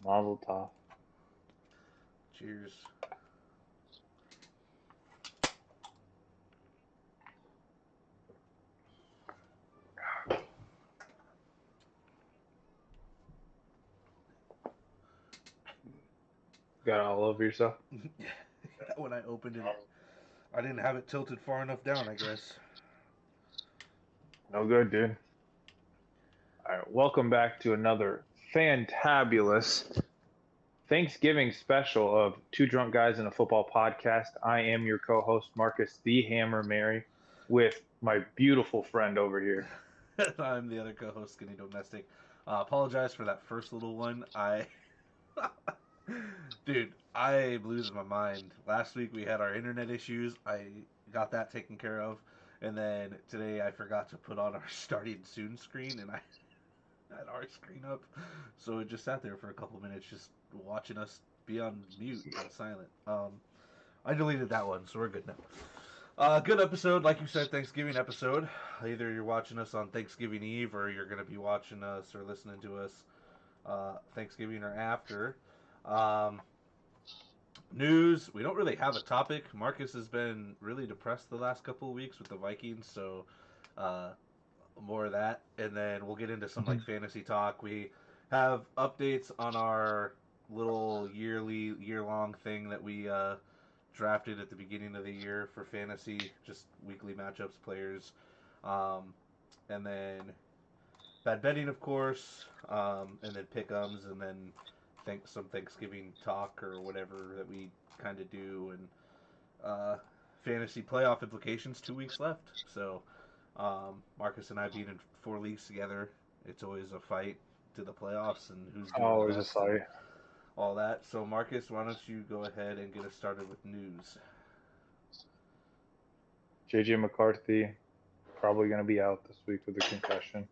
Mazel tov. Cheers. Got all over yourself? When I opened it, I didn't have it tilted far enough down, I guess. No good, dude. All right, welcome back to another fantabulous Thanksgiving special of Two Drunk Guys in a Football Podcast. I am your co-host, Marcus the Hammer Mary, with my beautiful friend over here. I'm the other co-host, Skinny Domestic. Apologize for that first little one. Dude, I'm losing my mind. Last week we had our internet issues. I got that taken care of, and then today I forgot to put on our starting soon screen, and I had our screen up, so it just sat there for a couple minutes, just watching us be on mute and silent. I deleted that one, so we're good now. Good episode, like you said, Thanksgiving episode. Either you're watching us on Thanksgiving Eve, or you're going to be watching us or listening to us Thanksgiving or after. Um, News. We don't really have a topic. Marcus has been really depressed the last couple of weeks with the Vikings, so uh, more of that, and then we'll get into some like fantasy talk. We have updates on our little year long thing that we drafted at the beginning of the year for fantasy, just weekly matchups, players, um, and then bad betting, of course, and then pick'ems, and then some Thanksgiving talk or whatever that we kind of do, and fantasy playoff implications. 2 weeks left, so Marcus and I being in 4 leagues together, it's always a fight to the playoffs and who's doing the Always a best and fight. all that. So Marcus, why don't you go ahead and get us started with news? JJ McCarthy probably going to be out this week with a concussion.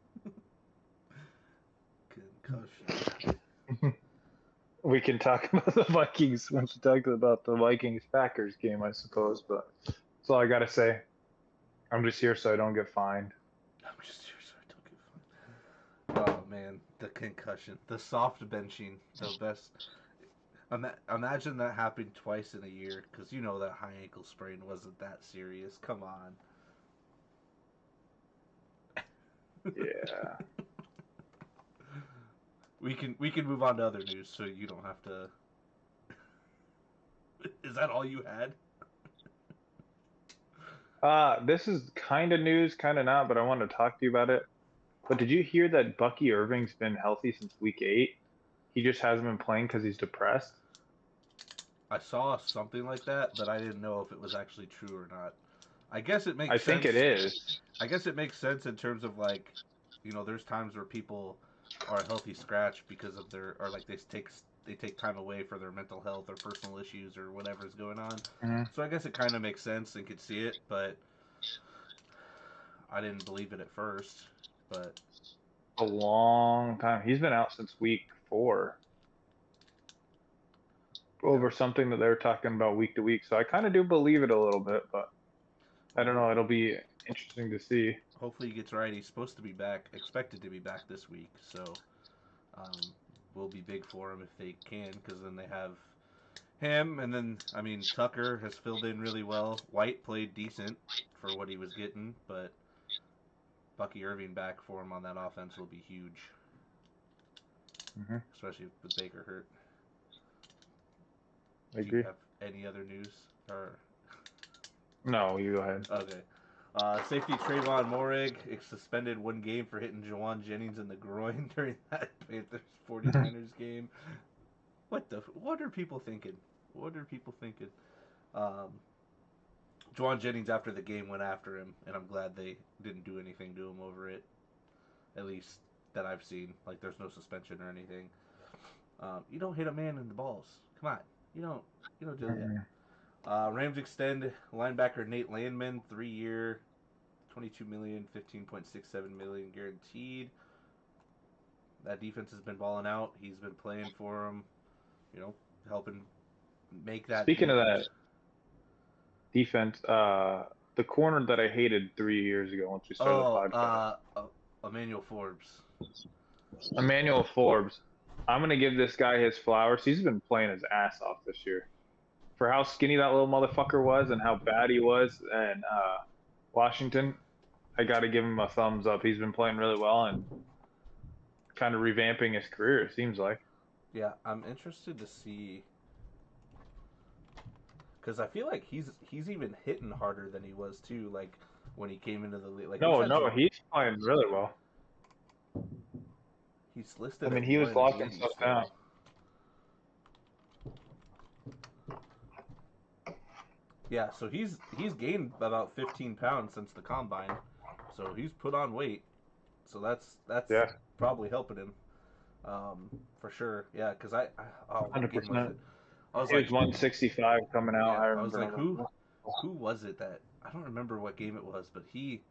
Concussion. We can talk about the Vikings once we talk about the Vikings Packers game, I suppose. But that's all I got to say. I'm just here so I don't get fined. I'm just here so I don't get fined. Oh man, the concussion, the soft benching, the best. Imagine that happened twice in a year, because you know that high ankle sprain wasn't that serious. Come on. Yeah. We can move on to other news, so you don't have to. Is that all you had? This is kind of news, kind of not, but I wanted to talk to you about it. But did you hear that Bucky Irving's been healthy since week 8? He just hasn't been playing because he's depressed. I saw something like that, but I didn't know if it was actually true or not. I guess it I makes think it sense. is. I guess it makes sense in terms of like, there's times where people are a healthy scratch because of their or like they take time away for their mental health or personal issues or whatever's going on. Mhm. So I guess it kind of makes sense and could see it, but I didn't believe it at first. But A long time. He's been out since week 4 yeah, over something that they were talking about week to week. So I kind of do believe it a little bit, but I well, don't know. It'll be interesting to see. hopefully he gets right. He's supposed to be back, expected to be back this week. So will be big for him if they can, because then they have him, and then I mean Tucker has filled in really well. White played decent for what he was getting, but Bucky Irving back for him on that offense will be huge, Hmm. especially with Baker hurt. I Do you agree. have any other news? Or No, you go ahead. okay. Safety Trayvon Morig is suspended 1 game for hitting Jawan Jennings in the groin during that Panthers 49ers game. What are people thinking? What are people thinking? Um, Juwan Jennings after the game went after him, and I'm glad they didn't do anything to him over it. At least that I've seen. Like there's no suspension or anything. You don't hit a man in the balls. Come on, you don't you don't do that. Mm-mm. Rams extend linebacker Nate Landman 3 year, 22 million, 15.67 million guaranteed. That defense has been balling out. He's been playing for him. You know, helping make that Speaking of defense. that defense, the corner that I hated 3 years ago once we started the Oh, podcast, Emmanuel Forbes. Emmanuel Forbes. I'm gonna give this guy his flowers. He's been playing his ass off this year. For how skinny that little motherfucker was and how bad he was in Washington, I got to give him a thumbs up. He's been playing really well and kind of revamping his career, it seems like. Yeah, I'm interested to see because I feel like he's even hitting harder than he was too. Like when he came into the league, like he's No, had no, some. he's playing really well. He's I listed mean, at he was locking 180 stuff still. down. Yeah, so he's gained about 15 pounds since the combine, so he's put on weight. So that's Yeah, probably helping him, for sure. Yeah, because oh, what game was 100%. it? I was He was like, 165 coming out. yeah, I I was remember. like, And I'm who like, who was it that I don't remember what game it was, but he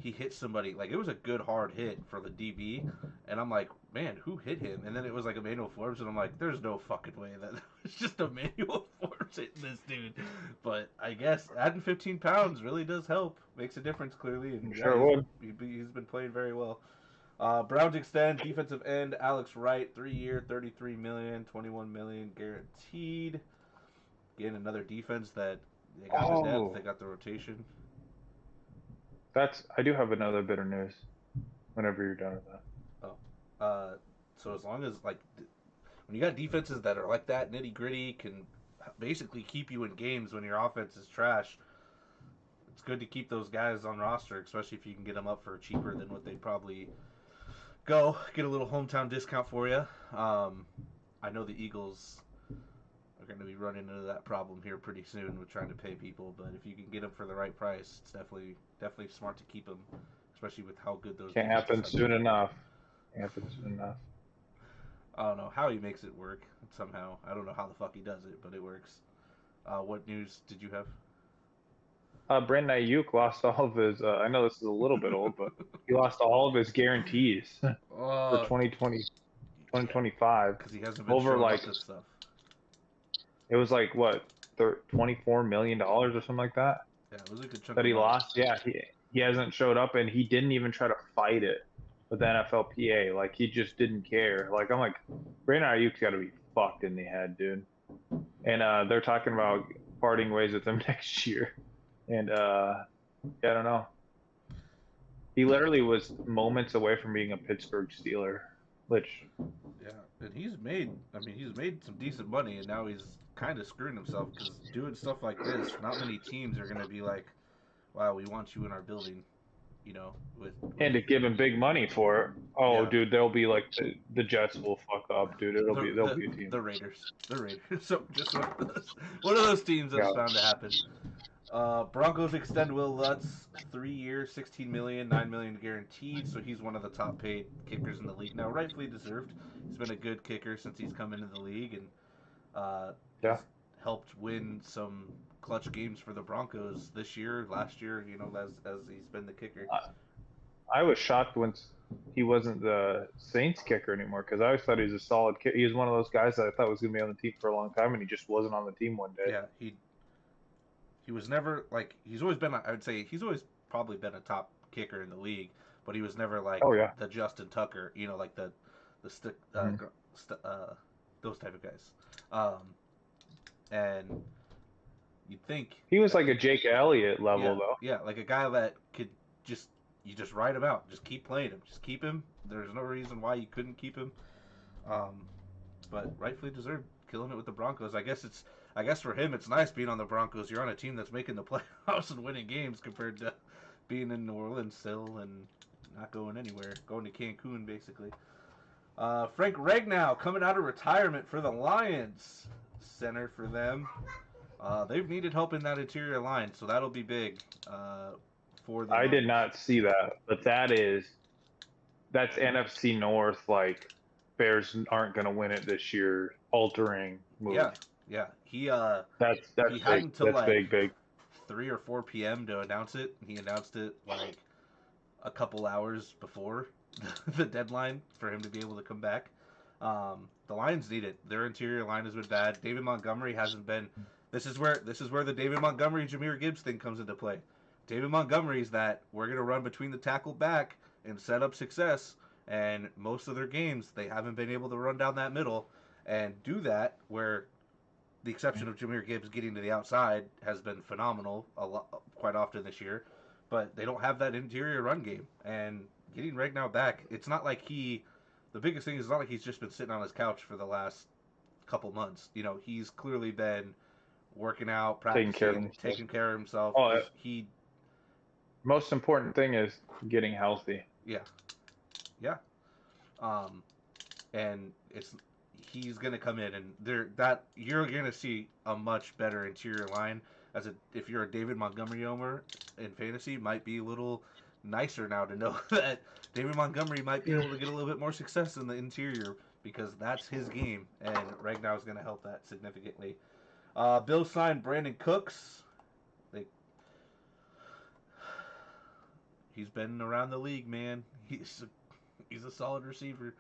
hit somebody like it was a good hard hit for the DB, and I'm like, man, who hit him? And then it was like Emmanuel Forbes, and I'm like, there's no fucking way that was just Emmanuel Forbes hitting this dude. But I guess adding 15 pounds really does help, makes a difference clearly, and I'm yeah, sure it would. he's been playing very well. Browns extend defensive end Alex Wright, 3-year, 33 million, 21 million guaranteed. Again, another defense that they got the depth, Oh, they got the rotation. I do have another bit of news whenever you're done with that. Oh, so as long as like when you got defenses that are like that nitty gritty, can basically keep you in games when your offense is trash. It's good to keep those guys on roster, especially if you can get them up for cheaper than what they probably go. Get a little hometown discount for you. I know the Eagles are going to be running into that problem here pretty soon with trying to pay people, but if you can get them for the right price, it's definitely smart to keep them, especially with how good those Can't defenses happen have soon been. enough. Can't happen soon enough. I don't know how he makes it work somehow. I don't know how the fuck he does it, but it works. What news did you have? Brandon Ayuk lost all of his. I know this is a little bit old, but he lost all of his guarantees for uh, 2020, yeah, 2025. because he hasn't been Over showing like up to stuff. it was like what, $24 million or something like that Yeah, it was a good chunk that of he money. lost. Yeah, he hasn't showed up, and he didn't even try to fight it with the NFLPA. Like he just didn't care. Like I'm like, Brandon Ayuk's got to be fucked in the head, dude. And they're talking about parting ways with him next year. And yeah, I don't know. He literally was moments away from being a Pittsburgh Steeler, which Yeah, and he's made some decent money, and now he's kind of screwing himself because doing stuff like this, not many teams are gonna be like, "Wow, we want you in our building," you know, with and to give him big money for it. Oh, yeah, dude, they'll be like the Jets will fuck up, dude. the They'll the be a team. the Raiders. So just one of those teams that's Yeah, bound to happen. Broncos extend Will Lutz, 3 years, 16 million, 9 million guaranteed. So he's one of the top paid kickers in the league now, rightfully deserved. He's been a good kicker since he's come into the league and yeah. has helped win some clutch games for the Broncos this year, last year. You know, as he's been the kicker. I was shocked when he wasn't the Saints kicker anymore because I always thought he was a solid kicker. He was one of those guys that I thought was going to be on the team for a long time, and he just wasn't on the team one day. Yeah, he was never like he's always been. I would say he's always probably been a top kicker in the league, but he was never like Oh yeah. the Justin Tucker. You know, like the stick Mhm. those type of guys. And you'd think He was like a Jake Elliott yeah, level though. yeah, like a guy that could just you just ride him out, just keep playing him, just keep him. There's no reason why you couldn't keep him. Um, but rightfully deserved, killing it with the Broncos. I guess for him it's nice being on the Broncos. You're on a team that's making the playoffs and winning games compared to being in New Orleans still and not going anywhere, going to Cancun basically. Frank Ragnow coming out of retirement for the Lions, center for them. They've needed help in that interior line, so that'll be big for the I did Lions. not see that, but that's NFC North. Like Bears aren't going to win it this year. Altering move. Yeah, yeah. He That's had big. until That's like big. 3 or 4 p.m. to announce it. He announced it like a couple hours before the deadline for him to be able to come back. The Lions need it. Their interior line has been bad. David Montgomery hasn't been. This is where the David Montgomery Jameer Gibbs thing comes into play. David Montgomery's that we're gonna run between the tackle back and set up success, And most of their games, they haven't been able to run down that middle and do that, where the exception of Jahmyr Gibbs getting to the outside has been phenomenal quite often this year. But they don't have that interior run game. And getting Regnow back, it's not like the biggest thing is not like he's just been sitting on his couch for the last couple months. You know, he's clearly been working out, practicing, taking care of himself. Oh, most important thing is getting healthy. Yeah. Yeah. And he's gonna come in, and you're gonna see a much better interior line. If you're a David Montgomery owner in fantasy, might be a little nicer now to know that David Montgomery might be able to get a little bit more success in the interior, because that's his game, and Ragnow is gonna help that significantly. Bills signed Brandon Cooks. He's been around the league, man. He's a solid receiver.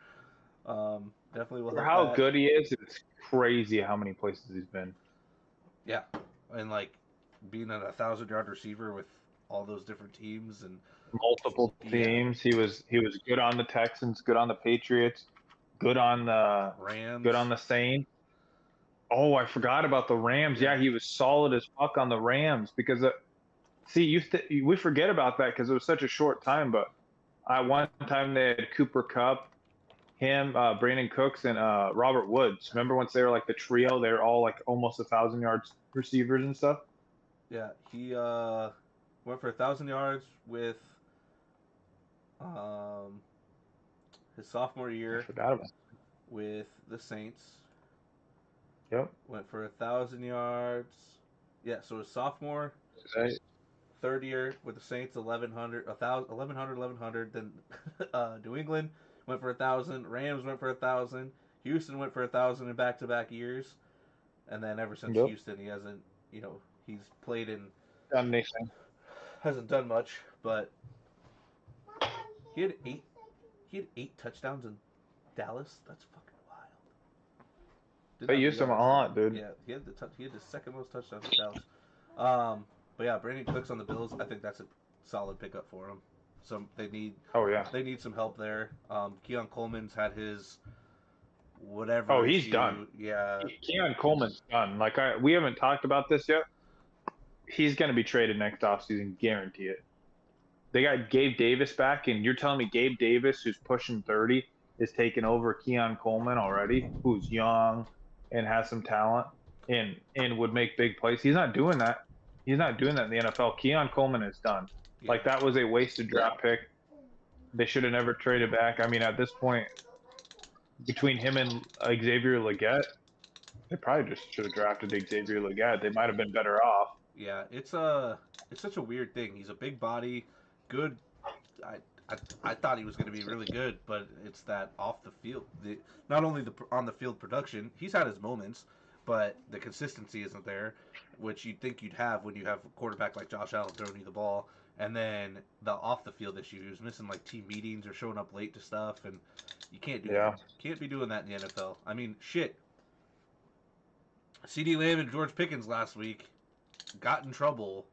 Definitely will help. For how good he is, it's crazy how many places he's been. Yeah, and like being a 1,000-yard receiver with all those different teams and multiple teams. Yeah. He was good on the Texans, good on the Patriots, good on the Rams, good on the Saints. Oh, I forgot about the Rams. Yeah, he was solid as fuck on the Rams because we forget about that because it was such a short time. But one time they had Cooper Kupp, him, Brandon Cooks, and Robert Woods. Remember once they were like the trio? They were all like almost 1,000 yards receivers and stuff. Yeah, he went for 1,000 yards with his sophomore year. I forgot about it. With the Saints. Yep. Went for 1,000 yards. Yeah, so his sophomore. Right. Third year with the Saints, 1,100. Then New England went for 1,000. Rams went for 1,000. Houston went for 1,000 in back-to-back years. And then ever since Houston, he hasn't, he's played in. Done anything. Hasn't done much, but he had eight touchdowns in Dallas. That's fucking wild. They used him a lot, dude. Yeah, he had the second most touchdowns in Dallas. But yeah, Brandon Cooks on the Bills, I think that's a solid pickup for him. They need. Oh yeah. They need some help there. Keon Coleman's had his whatever. Oh, he's done. Yeah. Keon Coleman's done. Like we haven't talked about this yet. He's going to be traded next offseason, guarantee it. They got Gabe Davis back, and you're telling me Gabe Davis, who's pushing 30, is taking over Keon Coleman already, who's young and has some talent and would make big plays. He's not doing that. He's not doing that in the NFL. Keon Coleman is done. Yeah. Like, that was a wasted draft pick. They should have never traded back. I mean, at this point, between him and Xavier Legette, they probably just should have drafted Xavier Legette. They might have been better off. Yeah, it's such a weird thing. He's a big body, good. I thought he was going to be really good, but it's that off the field. Not only the on the field production, he's had his moments, but the consistency isn't there, which you'd think you'd have when you have a quarterback like Josh Allen throwing you the ball. And then the off the field issue, he was missing like team meetings or showing up late to stuff, and you can't do that. Can't be doing that in the NFL. I mean, shit. CeeDee Lamb and George Pickens last week got in trouble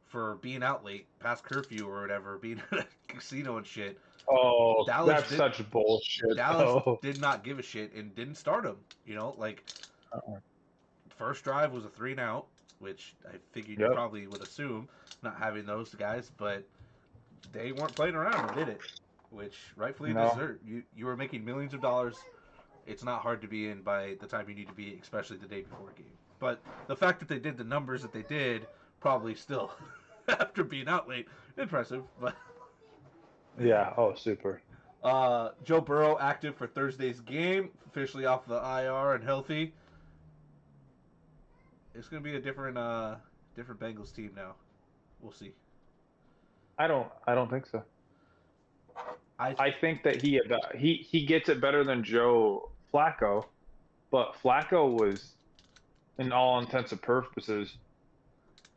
for being out late, past curfew or whatever, being at a casino and shit. Oh, that's such bullshit. Dallas did not give a shit and didn't start him. First drive was a 3-and-out, which I figured you probably would assume, not having those guys, but they weren't playing around and did it, which rightfully deserved. You were making millions of dollars. It's not hard to be in by the time you need to be, especially the day before a game. But the fact that they did the numbers that they did, probably still, after being out late, impressive. But yeah, super. Joe Burrow active for Thursday's game, officially off the IR and healthy. It's going to be a different Bengals team now. We'll see. I don't think so. I think that he gets it better than Joe Flacco, but Flacco was, in all intents and purposes,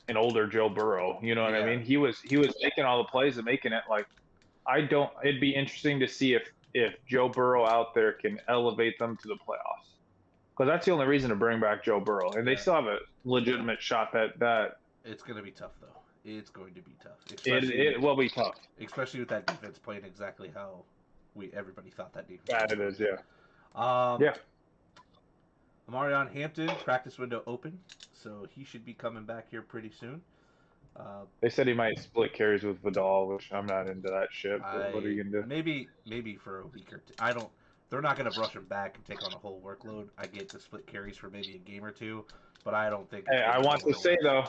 an older Joe Burrow. You know what I mean? He was making all the plays and making it like. It'd be interesting to see if Joe Burrow out there can elevate them to the playoffs, because that's the only reason to bring back Joe Burrow, and they still have a legitimate shot at that. It's going to be tough though. It's going to be tough. It will be tough, especially with that defense playing exactly how everybody thought that defense. Yeah, it is. Yeah. Um, Yeah. Amarion Hampton practice window open, so he should be coming back here pretty soon. They said he might split carries with Vidal, which I'm not into that shit. But what are I you gonna do? maybe for a week or two. I don't. They're not going to brush him back and take on a whole workload. I get the split carries for maybe a game or two, but I don't think it's Hey, going I to be want to overwhelming. say though,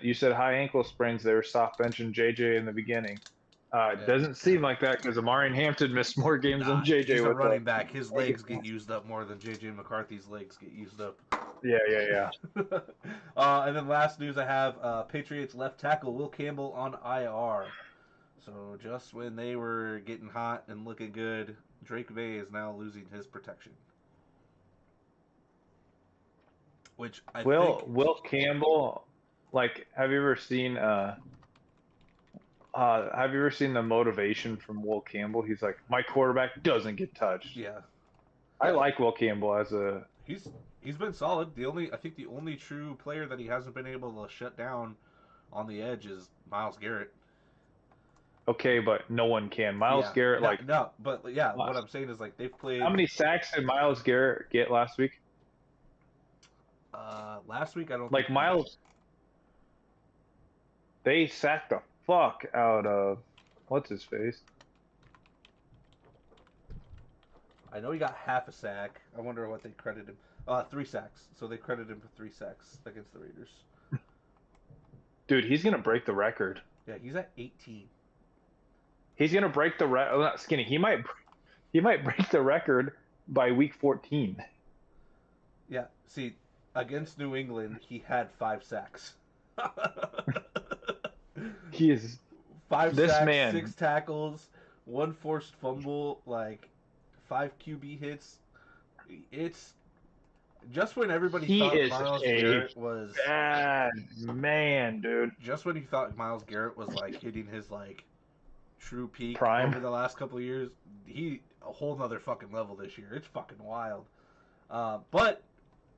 you said high ankle sprains. They were soft benching JJ in the beginning. It Yeah. doesn't seem like that because Amari Hampton missed more games than Nah, JJ he's a with running back. His legs get used up more than JJ McCarthy's legs get used up. Yeah. And then last news I have Patriots left tackle Will Campbell on IR. So just when they were getting hot and looking good, Drake May is now losing his protection. Which I think Will Campbell, like, have you ever seen the motivation from Will Campbell? He's like, my quarterback doesn't get touched. yeah. I like Will Campbell as a He's been solid. I think the only true player that he hasn't been able to shut down on the edge is Myles Garrett. okay, but no one can. Myles Yeah, Garrett, like, no, but yeah, what I'm saying is like they've played. how many sacks did Myles Garrett get last week? Last week I don't Like think Myles, they sacked the fuck out of what's his face? I know he got half a sack. I wonder what they credit him. 3 sacks. So they credit him for 3 sacks against the Raiders. Dude, he's gonna break the record. Yeah, he's at 18. He's gonna break the record. Oh, not skinny. He might break the record by week 14. Yeah, see, against New England, he had 5 sacks. He is 5 this sacks, man. 6 tackles, 1 forced fumble, like 5 QB hits. It's just when everybody He thought is Myles a Garrett was bad man, dude. just when he thought Myles Garrett was like hitting his like true peak Prime. over the last couple of years, he a whole nother fucking level this year. It's fucking wild. But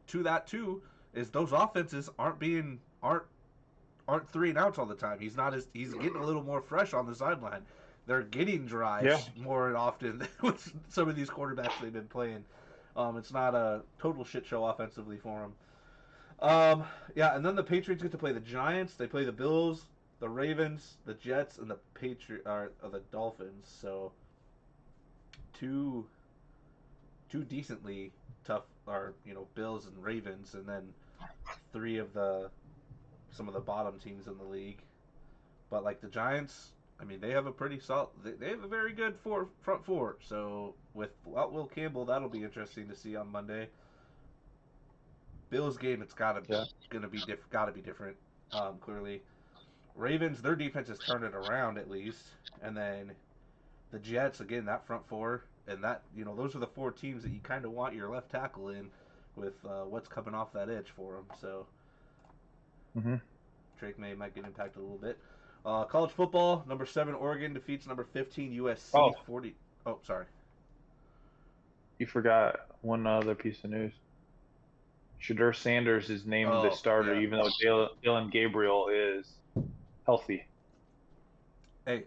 to that too is those offenses aren't 3-and-outs all the time. He's getting a little more fresh on the sideline. They're getting drives more often with some of these quarterbacks they've been playing. It's not a total shit show offensively for him. Yeah, and then the Patriots get to play the Giants. They play the Bills, the Ravens, the Jets, and the the Dolphins. So two decently tough are Bills and Ravens, and then some of the bottom teams in the league. But like the Giants, I mean, they have a pretty solid. They have a very good front four. So without Will Campbell, that'll be interesting to see on Monday. Bills game, it's gotta be different. Clearly, Ravens, their defense has turned it around at least, and then the Jets again, that front four, and that those are the 4 teams that you kind of want your left tackle in with what's coming off that edge for them. So Drake May might get impacted a little bit. College football, number 7 Oregon defeats number 15 USC 40. Oh, sorry. You forgot one other piece of news. Shedeur Sanders is named the starter, even though Dylan Gabriel is healthy. Hey,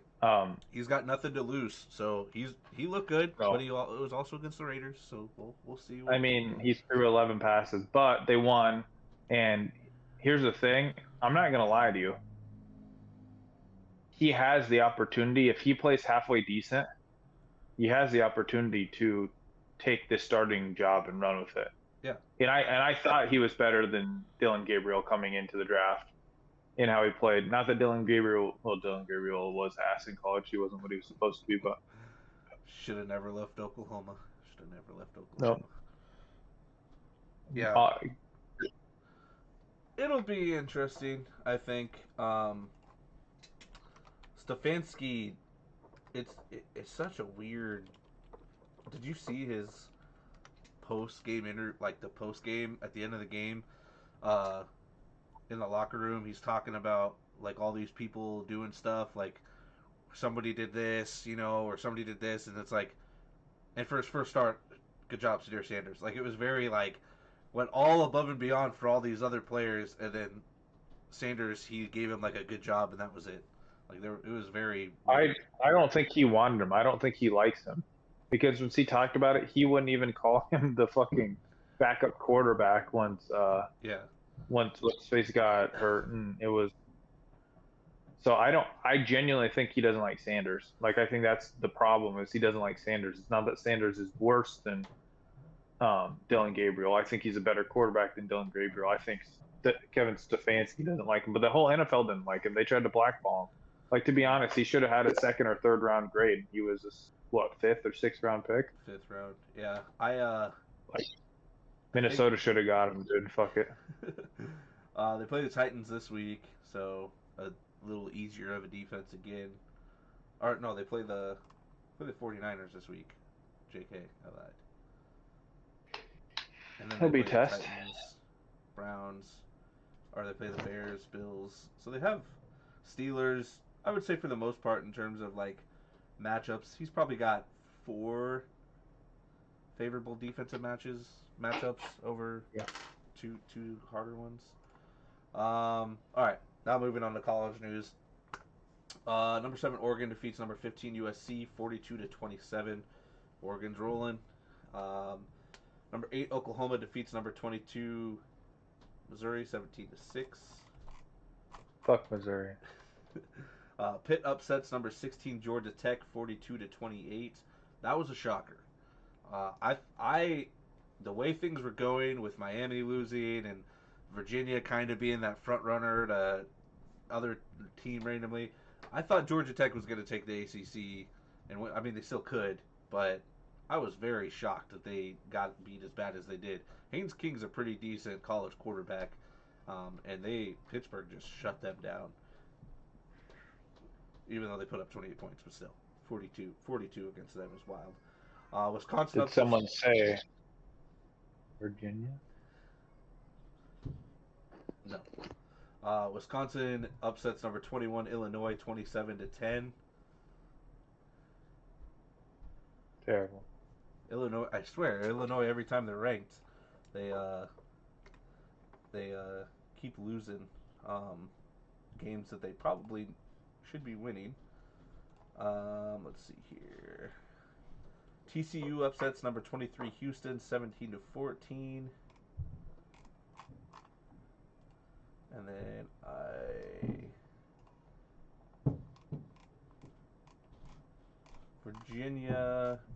he's got nothing to lose, so he looked good, but it was also against the Raiders, so we'll see. I mean, he threw 11 passes, but they won. And here's the thing: I'm not gonna lie to you. He has the opportunity, if he plays halfway decent, he has the opportunity to take this starting job and run with it. Yeah. And I thought he was better than Dylan Gabriel coming into the draft in how he played. Not that Dylan Gabriel was ass in college. He wasn't what he was supposed to be, but should have never left Oklahoma. No. Yeah. It'll be interesting, I think. Stefanski, it's such a weird. Did you see his post-game the post-game at the end of the game, in the locker room? He's talking about like all these people doing stuff, like somebody did this, or somebody did this, and it's like, and for his first start, good job, Shedeur Sanders. Like it was very like went all above and beyond for all these other players, and then Sanders, he gave him like a good job, and that was it. Like it was very I weird. I don't think he wanted him. I don't think he likes him because once he talked about it, he wouldn't even call him the fucking backup quarterback Yeah, once what's face got hurt, and it was. So I genuinely think he doesn't like Sanders. Like I think that's the problem is he doesn't like Sanders. It's not that Sanders is worse than Dylan Gabriel. I think he's a better quarterback than Dylan Gabriel. I think that Kevin Stefanski doesn't like him, but the whole NFL didn't like him. They tried to blackball him. Like to be honest, he should have had a second or third round grade. He was what fifth or sixth round pick. fifth round. Yeah, Like I think Minnesota should have got him, dude. Fuck it. they play the Titans this week, so a little easier of a defense again. Or no, they play the 49ers this week. JK, I lied. And then He'll they be play the test. Titans, Browns, or they play the Bears, Bills. So they have Steelers. I would say for the most part in terms of like matchups, he's probably got four favorable defensive matchups over Yeah. two harder ones. All right, now moving on to college news. Number 7 Oregon defeats number 15 USC 42-27. Oregon's rolling. Um, Number 8 Oklahoma defeats number 22 Missouri 17-6. Fuck Missouri. Pitt upsets number 16 Georgia Tech 42-28. That was a shocker. I the way things were going with Miami losing and Virginia kind of being that front runner to other team randomly, I thought Georgia Tech was going to take the ACC, and I mean they still could, but I was very shocked that they got beat as bad as they did. Haynes King's a pretty decent college quarterback, and Pittsburgh just shut them down, even though they put up 28 points, but still 42 against them is wild. Wisconsin Did upsets. someone say Virginia? No. Wisconsin upsets number 21 Illinois 27-10. Terrible. Illinois, I swear, Illinois every time they're ranked, they keep losing games that they probably should be winning. Let's see here. TCU upsets number 23 Houston 17-14. And then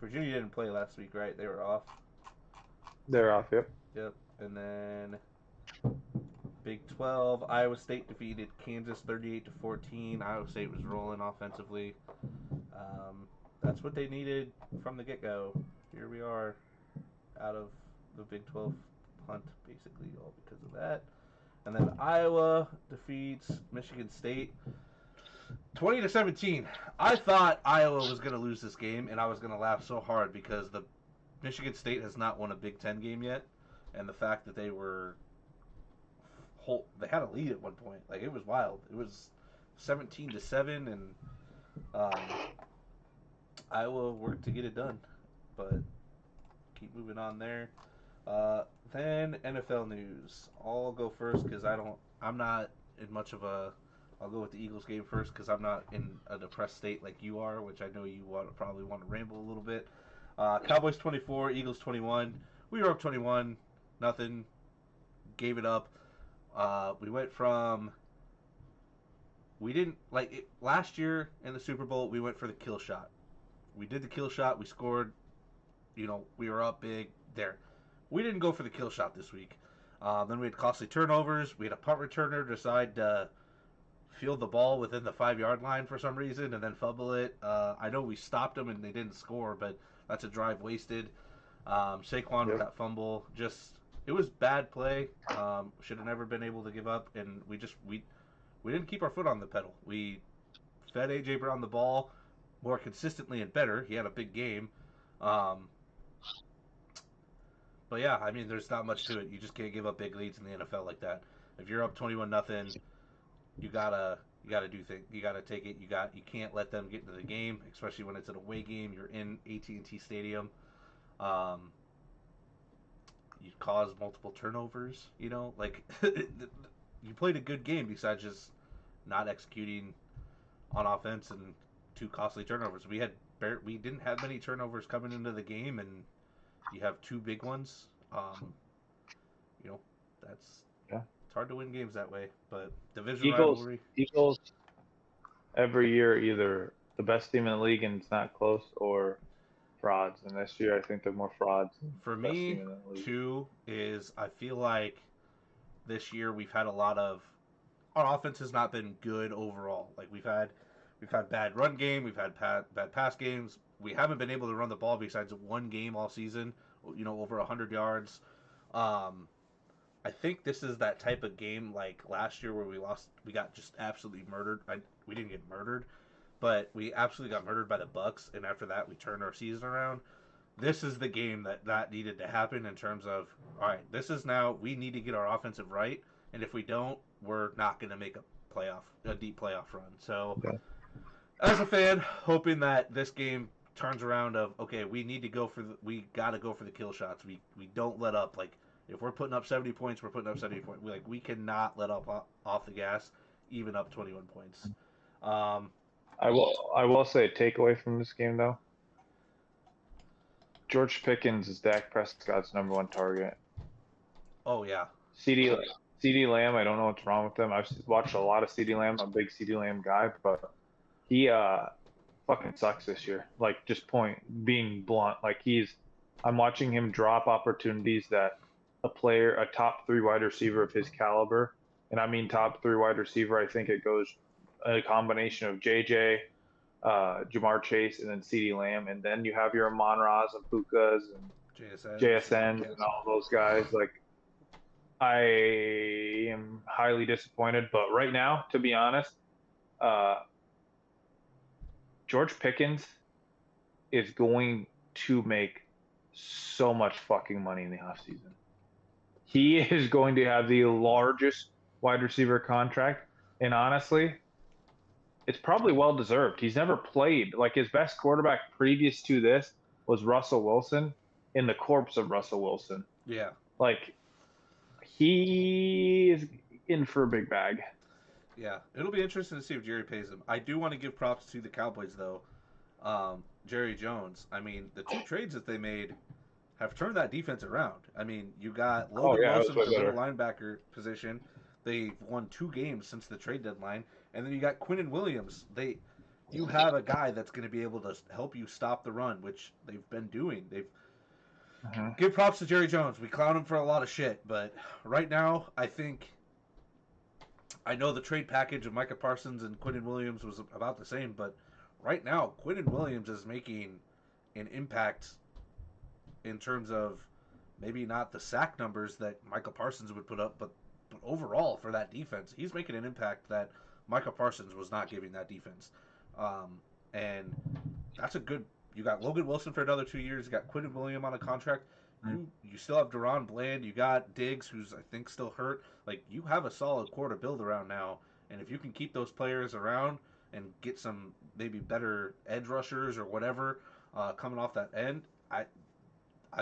Virginia didn't play last week, right? They were off. They're off. Yep. Yep. And then Big 12, Iowa State defeated Kansas 38-14. Iowa State was rolling offensively. That's what they needed from the get-go. Here we are, out of the Big 12 punt, basically, all because of that. And then Iowa defeats Michigan State 20-17. I thought Iowa was going to lose this game, and I was going to laugh so hard because the Michigan State has not won a Big 10 game yet, and the fact that they had a lead at one point, like it was wild. It was 17-7, and Iowa worked to get it done, but keep moving on there. Then NFL news. I'll go first because I'm not in much of a. I'll go with the Eagles game first because I'm not in a depressed state like you are, which I know you probably want to ramble a little bit. Cowboys 24, Eagles 21. We were up 21, nothing. Gave it up. We didn't like it last year in the Super Bowl. We went for the kill shot. We did the kill shot. We scored. We were up big there. We didn't go for the kill shot this week. Then we had costly turnovers. We had a punt returner decide to field the ball within the 5-yard line for some reason and then fumble it. I know we stopped them and they didn't score, but that's a drive wasted. Saquon with that fumble. It was bad play. Should have never been able to give up, and we didn't keep our foot on the pedal. We fed AJ Brown the ball more consistently and better. He had a big game. But yeah, I mean, there's not much to it. You just can't give up big leads in the NFL like that. If you're up 21-0, you gotta do things. You gotta take it. You can't let them get into the game, especially when it's an away game. You're in AT&T Stadium. You caused multiple turnovers. Like you played a good game besides just not executing on offense and 2 costly turnovers. We didn't have many turnovers coming into the game, and you have 2 big ones. You know, that's Yeah. it's hard to win games that way. But division Eagles, rivalry. Eagles, every year either the best team in the league and it's not close, or frauds. And this year, I think they're more frauds than For the best me, team in the league. too, is I feel like this year we've had a lot of our offense has not been good overall. Like we've had bad run game, we've had bad pass games. We haven't been able to run the ball besides 1 game all season. Over 100 yards. Um, I think this is that type of game like last year where we lost. We got just absolutely murdered. We didn't get murdered, but we absolutely got murdered by the Bucks. And after that, we turned our season around. This is the game that needed to happen in terms of, all right, this is now we need to get our offensive right, and if we don't, we're not going to make a deep playoff run. So Yeah. as a fan, hoping that this game turns around of, okay, we got to go for the kill shots. We don't let up. Like if we're putting up 70 points, we're putting up 70 points. We cannot let up off the gas, even up 21 points. I will say a takeaway from this game though. George Pickens is Dak Prescott's #1 target. Oh yeah, CD CD Lamb, I don't know what's wrong with him. I've watched a lot of CD Lamb. I'm a big CD Lamb guy, but he fucking sucks this year. Like just being blunt. Like I'm watching him drop opportunities that a top 3 wide receiver of his caliber, and I mean top 3 wide receiver. I think it goes a combination of JJ, Jamar Chase, and then CD Lamb, and then you have your Amon-Ra's and Pukas and JSNs and all those guys. Like I am highly disappointed, but right now, to be honest, uh, George Pickens is going to make so much fucking money in the offseason. He is going to have the largest wide receiver contract, and honestly, it's probably well deserved. He's never played. Like his best quarterback previous to this was Russell Wilson in the corpse of Russell Wilson. yeah. Like he is in for a big bag. Yeah, it'll be interesting to see if Jerry pays him. I do want to give props to the Cowboys, though. Jerry Jones. I mean, the 2 trades that they made have turned that defense around. I mean, you got Oh Logan yeah, it was Wilson way at the middle better. linebacker position. They've won 2 games since the trade deadline, and then you got Quinnen Williams. You have a guy that's going to be able to help you stop the run, which they've been doing. Give props to Jerry Jones. We clown him for a lot of shit, but right now, I know the trade package of Micah Parsons and Quinnen Williams was about the same, but right now, Quinnen Williams is making an impact in terms of maybe not the sack numbers that Micah Parsons would put up, but overall for that defense, he's making an impact that Micah Parsons was not giving that defense. And that's a good. You got Logan Wilson for another 2 years. You got Quinnen Williams on a contract. You still have Deron Bland. You got Diggs, who's I think still hurt. Like you have a solid core to build around now, and if you can keep those players around and get some maybe better edge rushers or whatever coming off that end, I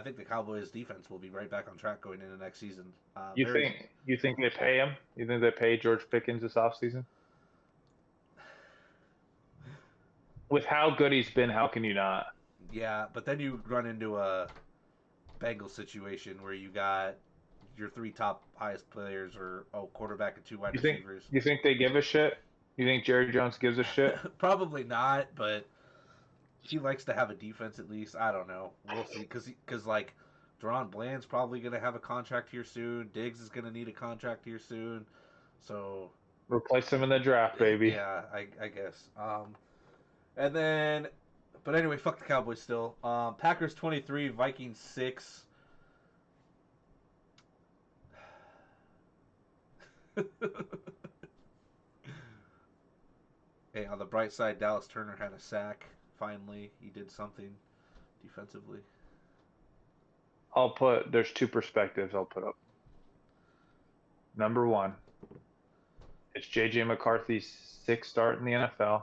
think the Cowboys defense will be right back on track going into next season. You think they pay him? You think they pay George Pickens this offseason? With how good he's been, how can you not? Yeah, but then you run into a Bengals situation where you got your 3 top highest players or quarterback and 2 wide You think receivers. you think they give a shit? You think Jerry Jones gives a shit? Probably not, but he likes to have a defense at least. I don't know. We'll see. Because like, Deron Bland's probably going to have a contract here soon. Diggs is going to need a contract here soon. So. Replace him in the draft, baby. Yeah, I guess. And then. But anyway, fuck the Cowboys still. Packers 23, Vikings 6. Hey, on the bright side, Dallas Turner had a sack. Finally, he did something defensively. There's 2 perspectives I'll put up. Number 1, it's JJ McCarthy's 6th start in the NFL.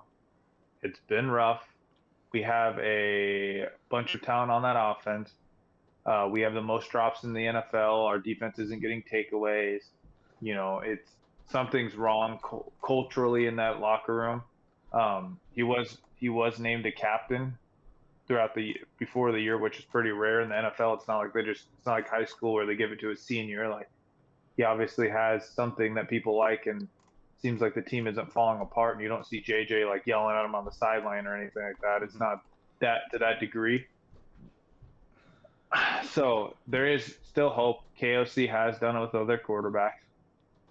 It's been rough. We have a bunch of talent on that offense. We have the most drops in the NFL. Our defense isn't getting takeaways. Something's wrong culturally in that locker room. He was named a captain throughout before the year, which is pretty rare in the NFL. It's not like it's not like high school where they give it to a senior. Like he obviously has something that people like, and seems like the team isn't falling apart. And you don't see JJ like yelling at him on the sideline or anything like that. It's Mm-hmm. not that to that degree. So there is still hope. KOC has done it with other quarterbacks,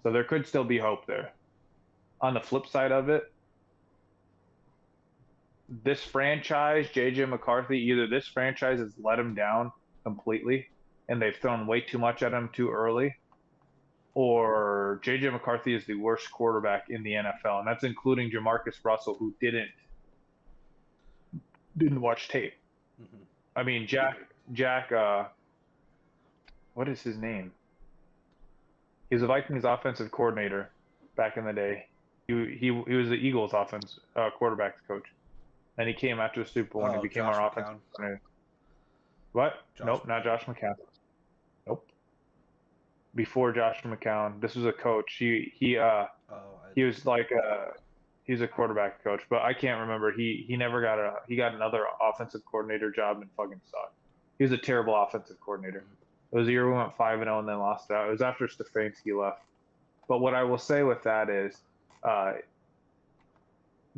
so there could still be hope there. On the flip side of it, this franchise, JJ McCarthy, either this franchise has let him down completely and they've thrown way too much at him too early, or JJ McCarthy is the worst quarterback in the NFL, and that's including Jamarcus Russell, who didn't watch tape. Mm-hmm. I mean, Jack, what is his name? He was a Vikings offensive coordinator back in the day. He was the Eagles offense quarterbacks coach. And he came after the Super Bowl and he became Josh our McCown. offensive coordinator. What? Nope, McCown. not Josh McCown. Nope. Before Josh McCown, this was a coach. He was like he's a quarterback coach, but I can't remember. He never got another offensive coordinator job and fucking sucked. He was a terrible offensive coordinator. It was the year we went 5-0 and then lost out. It was after Stefanski left. But what I will say with that is,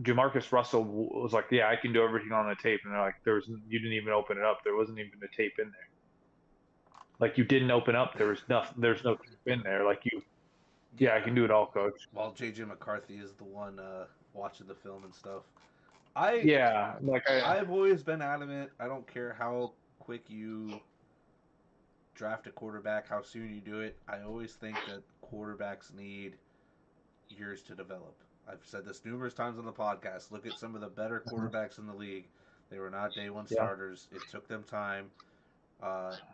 Jamarcus Russell was like, "Yeah, I can do everything on the tape," and they're like, you didn't even open it up. There wasn't even a tape in there. Like you didn't open up. There's no tape in there. Like yeah, I can do it all, coach. While JJ McCarthy is the one watching the film and stuff. Yeah, I've always been adamant. I don't care how quick you draft a quarterback, how soon you do it. I always think that quarterbacks need years to develop. I've said this numerous times on the podcast. Look at some of the better quarterbacks in the league. They were not day one starters. It took them time.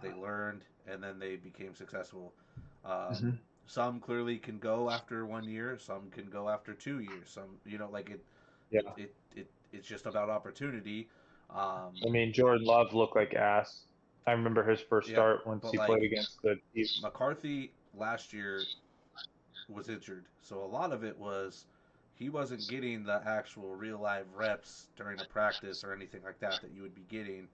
They learned, and then they became successful. Some clearly can go after 1 year. Some can go after 2 years. Some, it's just about opportunity. I mean, Jordan Love looked like ass. I remember his first start once he played against the Chiefs. McCarthy last year was injured, so a lot of it was he wasn't getting the actual real live reps during a practice or anything like that you would be getting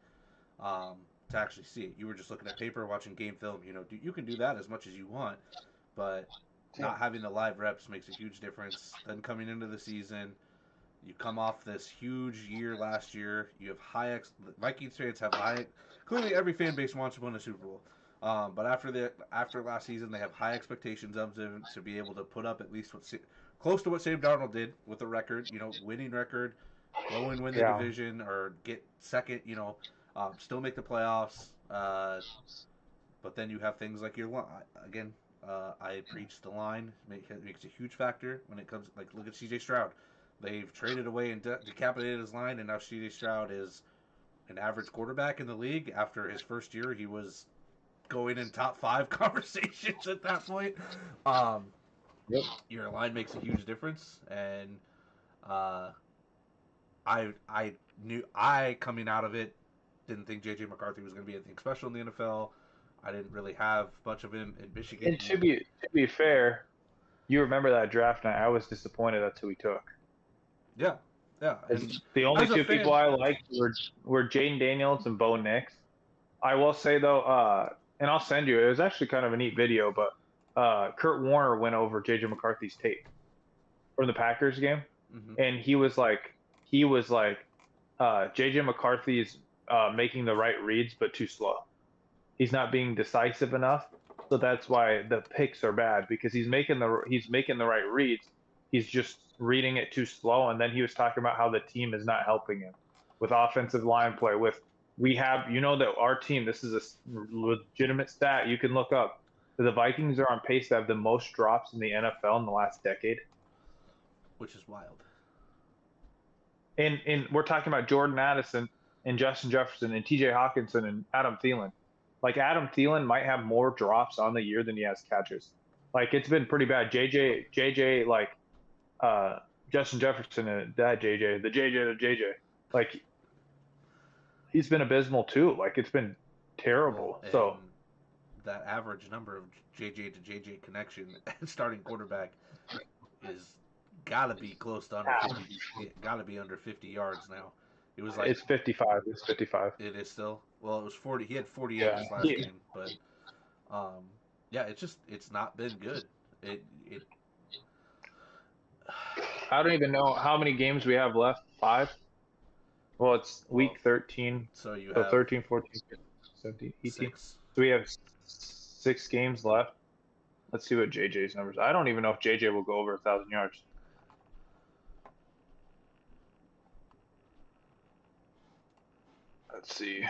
to actually see it. You were just looking at paper, watching game film. You can do that as much as you want, but not having the live reps makes a huge difference. Then coming into the season, you come off this huge year last year. You have Vikings fans have high. Clearly, every fan base wants to win a Super Bowl. But after last season, they have high expectations of them to be able to put up at least close to what Sam Darnold did with the record. Winning record, go and win the division or get second. Still make the playoffs. But then you have things like your line. Again, I preach the line makes a huge factor when it comes. Like look at C.J. Stroud. They've traded away and decapitated his line, and now C.J. Stroud is an average quarterback in the league. After his first year, he was going in top 5 conversations at that point. Your line makes a huge difference, and I knew coming out of it didn't think J.J. McCarthy was going to be anything special in the NFL. I didn't really have much of him in Michigan. And to be fair, you remember that draft night. I was disappointed that's who he took. Yeah. And the only two people I liked were Jaden Daniels and Bo Nix. I will say though, and I'll send you. It was actually kind of a neat video, but Kurt Warner went over J.J. McCarthy's tape from the Packers game, and he was like, J.J. McCarthy's making the right reads, but too slow. He's not being decisive enough, so that's why the picks are bad because he's making the right reads. He's just reading it too slow, and then he was talking about how the team is not helping him with offensive line play. We have, that our team, this is a legitimate stat you can look up. The Vikings are on pace to have the most drops in the NFL in the last decade, which is wild. And we're talking about Jordan Addison and Justin Jefferson and T.J. Hawkinson and Adam Thielen. Like Adam Thielen might have more drops on the year than he has catches. Like it's been pretty bad. JJ, like Justin Jefferson and that JJ, the JJ, like he's been abysmal too. Like it's been terrible. So that average number of JJ to JJ connection starting quarterback is gotta be close to under 50. Gotta be under 50 yards now. It was like It's 55. It's 55. it is still. Well, it was 40. He had 48 Yeah. this last game, but um, yeah, it's not been good. It I don't even know how many games we have left. 5? Well, it's well, week 13. so you So have 13, 14, 15, 17, 18. 6. So we have 6 games left. Let's see what JJ's numbers. I don't even know if JJ will go over 1,000 yards. Let's see.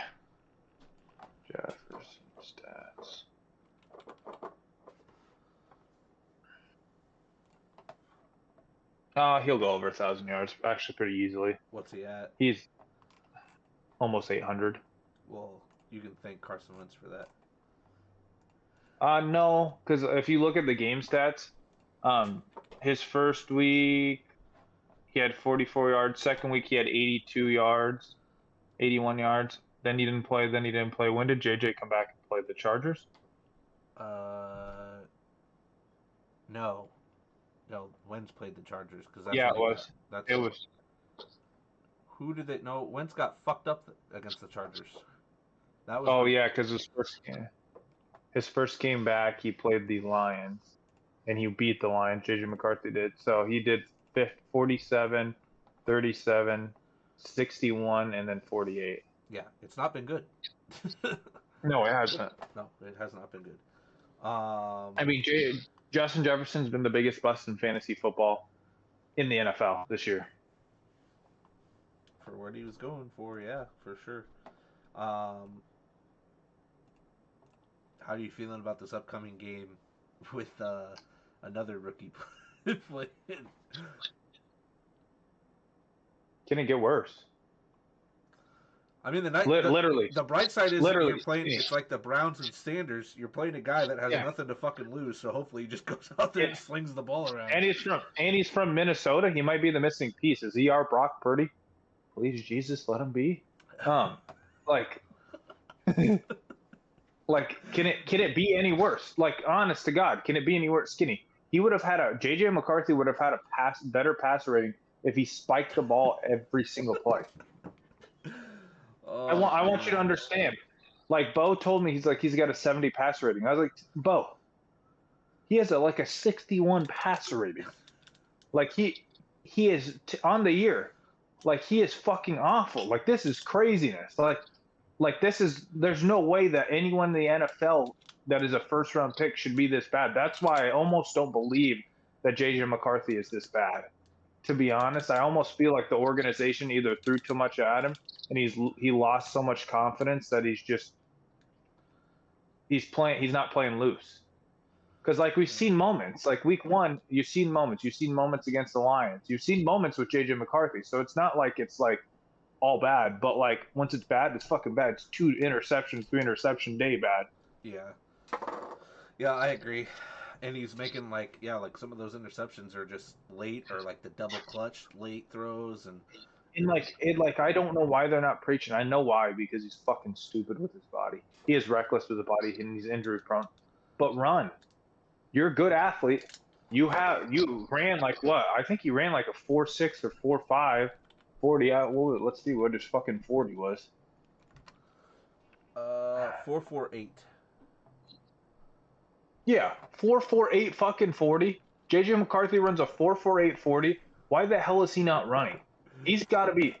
Jefferson stats. He'll go over 1,000 yards actually pretty easily. What's he at? He's almost 800. Well, you can thank Carson Wentz for that. No, because if you look at the game stats, his first week he had 44 yards. Second week he had 82 yards, 81 yards. Then he didn't play. Then he didn't play. When did JJ come back and play the Chargers? No, Wentz played the Chargers because Yeah, it was. It was. Who did they? No, Wentz got fucked up against the Chargers. That was. Oh yeah, because his first game back, he played the Lions, and he beat the Lions. JJ McCarthy did. So he did 47, 37, 61, and then 48. Yeah, it's not been good. No, it hasn't. No, it has not been good. I mean, Justin Jefferson's been the biggest bust in fantasy football in the NFL this year. For what he was going for, yeah, for sure. How are you feeling about this upcoming game with another rookie playing? Can it get worse? I mean, literally. The bright side is literally, you're playing. It's like the Browns and Sanders. You're playing a guy that has Yeah. nothing to fucking lose. So hopefully he just goes out there and slings the ball around. And he's from Minnesota. He might be the missing piece. Is he our Brock Purdy? Please, Jesus, let him be. Like, like, can it be any worse? Like, honest to God, can it be any worse? Skinny. He would have had JJ McCarthy would have had a better passer rating if he spiked the ball every single play. I want you to understand. Like, Bo told me, he's got a 70 passer rating. I was like, Bo, he has a 61 passer rating. Like, he is on the year. Like, he is fucking awful. Like, this is craziness. Like there's no way that anyone in the NFL that is a first round pick should be this bad. That's why I almost don't believe that JJ McCarthy is this bad. To be honest, I almost feel like the organization either threw too much at him and he lost so much confidence that he's not playing loose. Because like we've seen moments, like week 1, you've seen moments against the Lions, you've seen moments with JJ McCarthy. So it's not like it's like all bad, but like once it's bad, it's fucking bad. It's 2 interceptions, 3 interception day bad. Yeah, I agree. And he's making like some of those interceptions are just late or like the double clutch late throws and I don't know why they're not preaching. I know why, because he's fucking stupid with his body. He is reckless with the body and he's injury prone. But run. You're a good athlete. You ran like what? I think you ran like a 4.6 or 4.5 40 out. Well, let's see what his fucking 40 was. 4.48. Yeah, 4.48 fucking 40. JJ McCarthy runs a 4.48 40. Why the hell is he not running? He's got to be.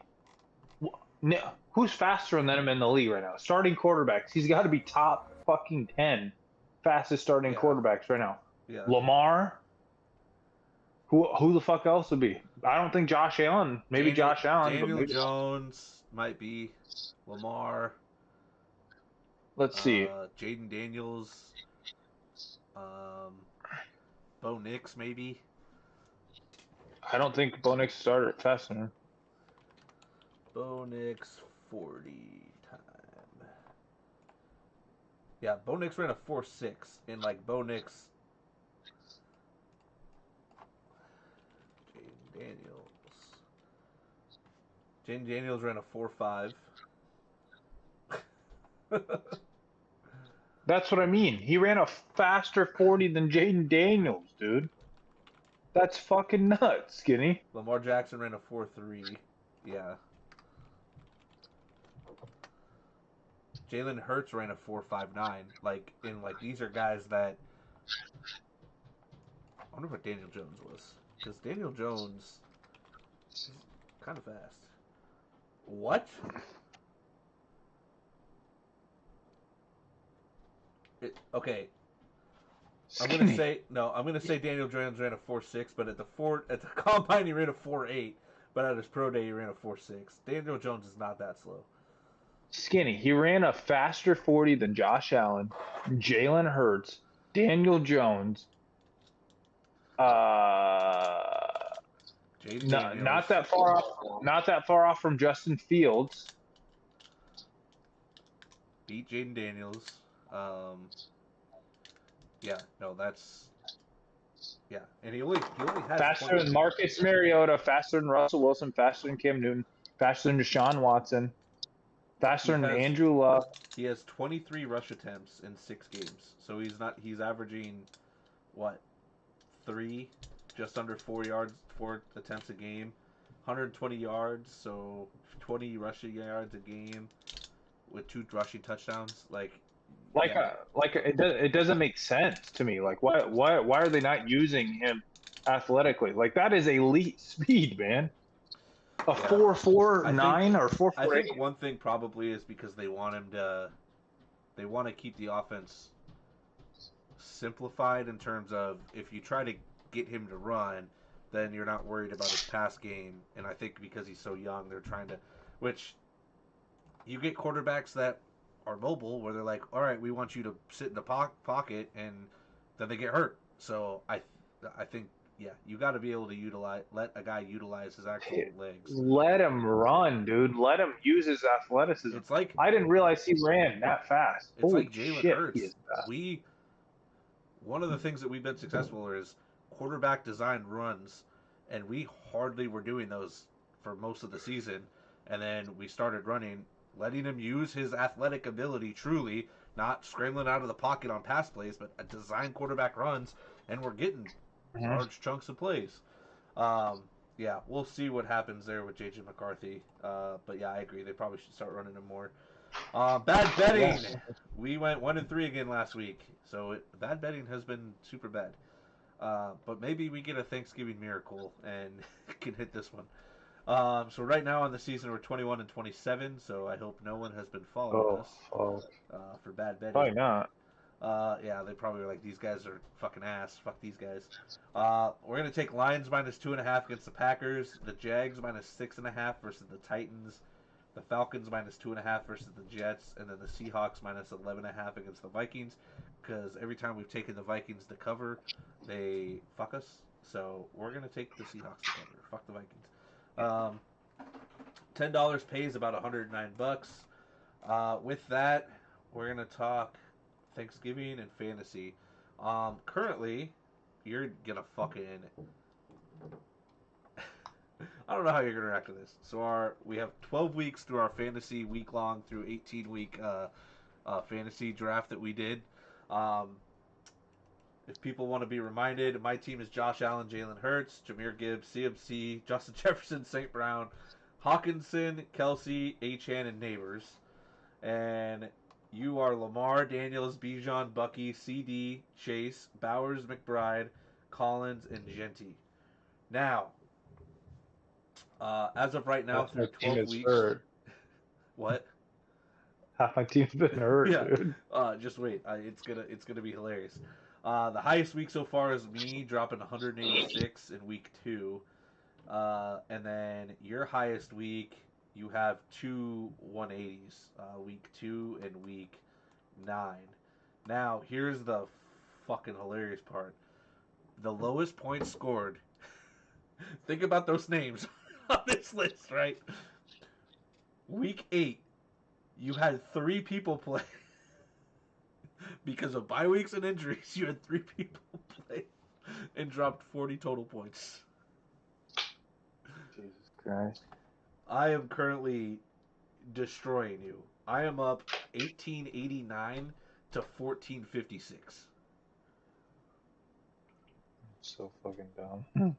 Who's faster than him in the league right now? Starting quarterbacks. He's got to be top fucking 10 fastest starting quarterbacks right now. Yeah. Lamar. Who the fuck else would be? I don't think Josh Allen. Maybe Josh Allen. Daniel Jones might be. Lamar. Let's see. Jaden Daniels. Bo Nix maybe. I don't think Bo Nix started fast enough. Bo Nix 40 time. Yeah, Bo Nix ran a 4.6 and like Bo Nix. Jaden Daniels ran a 4.5. That's what I mean. He ran a faster 40 than Jaden Daniels, dude. That's fucking nuts, Skinny. Lamar Jackson ran a 4.3. Yeah. Jalen Hurts ran a 4.59. These are guys that. I wonder what Daniel Jones was. Because Daniel Jones is kind of fast. What? Okay. Skinny. I'm gonna say Daniel Jones ran a 4.6, but at the combine he ran a 4.8, but at his pro day he ran a 4.6. Daniel Jones is not that slow. Skinny. He ran a faster 40 than Josh Allen, Jalen Hurts, Daniel Jones. Jaden No, Daniels not that far off. Not that far off from Justin Fields. beat Jaden Daniels. Yeah, no, that's yeah, and he only has Faster 20. than Marcus Mariota. Faster than Russell Wilson. Faster than Cam Newton. Faster than Deshaun Watson. He Faster than has Andrew Luck. he has 23 rush attempts in 6 games, so he's averaging what 3, just under 4 yards, 4 attempts a game, 120 yards, so 20 rushing yards a game with 2 rushing touchdowns. Like, Yeah, it doesn't make sense to me. Like, why are they not using him athletically? Like, that is elite speed, man. A yeah. I think 4.49 or I think 4.48. one thing probably is because they want to keep the offense simplified in terms of if you try to get him to run, then you're not worried about his pass game. And I think because he's so young, they're trying to, which you get quarterbacks that are mobile where they're like, all right, we want you to sit in the pocket, and then they get hurt. So I think yeah, you got to be able to let a guy utilize his actual legs. Let him run, dude. Let him use his athleticism. It's like I didn't realize he ran that fast. it's Holy like Jalen shit, he Hurts. is fast. We One of the things that we've been successful is quarterback designed runs, and we hardly were doing those for most of the season. And then we started running, letting him use his athletic ability truly, not scrambling out of the pocket on pass plays, but a design quarterback runs, and we're getting Mhm. large chunks of plays. Um, yeah, we'll see what happens there with JJ McCarthy. But yeah, I agree. They probably should start running him more. Bad betting. Yes. We went 1-3 again last week, so bad betting has been super bad. But maybe we get a Thanksgiving miracle and can hit this one. So right now on the season we're 21-27. So I hope no one has been following Oh, us oh, for bad betting. probably not. Yeah, they probably were like, these guys are fucking ass. Fuck these guys. We're gonna take Lions -2.5 against the Packers. The Jags -6.5 versus the Titans. The Falcons -2.5 versus the Jets, and then the Seahawks -11.5 against the Vikings. Because every time we've taken the Vikings to cover, they fuck us. So we're gonna take the Seahawks to cover. Fuck the Vikings. Um, $10 pays about $109. With that, we're gonna talk Thanksgiving and fantasy. Currently, you're gonna fucking. I don't know how you're gonna react to this. So we have 12 weeks through our fantasy week long through 18-week fantasy draft that we did. Um, if people want to be reminded, my team is Josh Allen, Jalen Hurts, Jahmyr Gibbs, CMC, Justin Jefferson, St. Brown, Hawkinson, Kelsey, Achan, and Neighbors. And you are Lamar, Daniels, Bijan, Bucky, CD, Chase, Bowers, McBride, Collins, and Genty. Now, as of right now, Half my through team 12 is weeks, hurt. what? Half my team's been hurt, Yeah, dude. just wait. It's gonna be hilarious. The highest week so far is me dropping 186 in week 2, and then your highest week you have two 180s, week 2 and week 9. Now here's the fucking hilarious part. The lowest points scored. Think about those names on this list, right? Week 8, you had 3 people play. Because of bye weeks and injuries, you had 3 people play and dropped 40 total points. Jesus Christ. I am currently destroying you. I am up 1889 to 1456. So fucking dumb.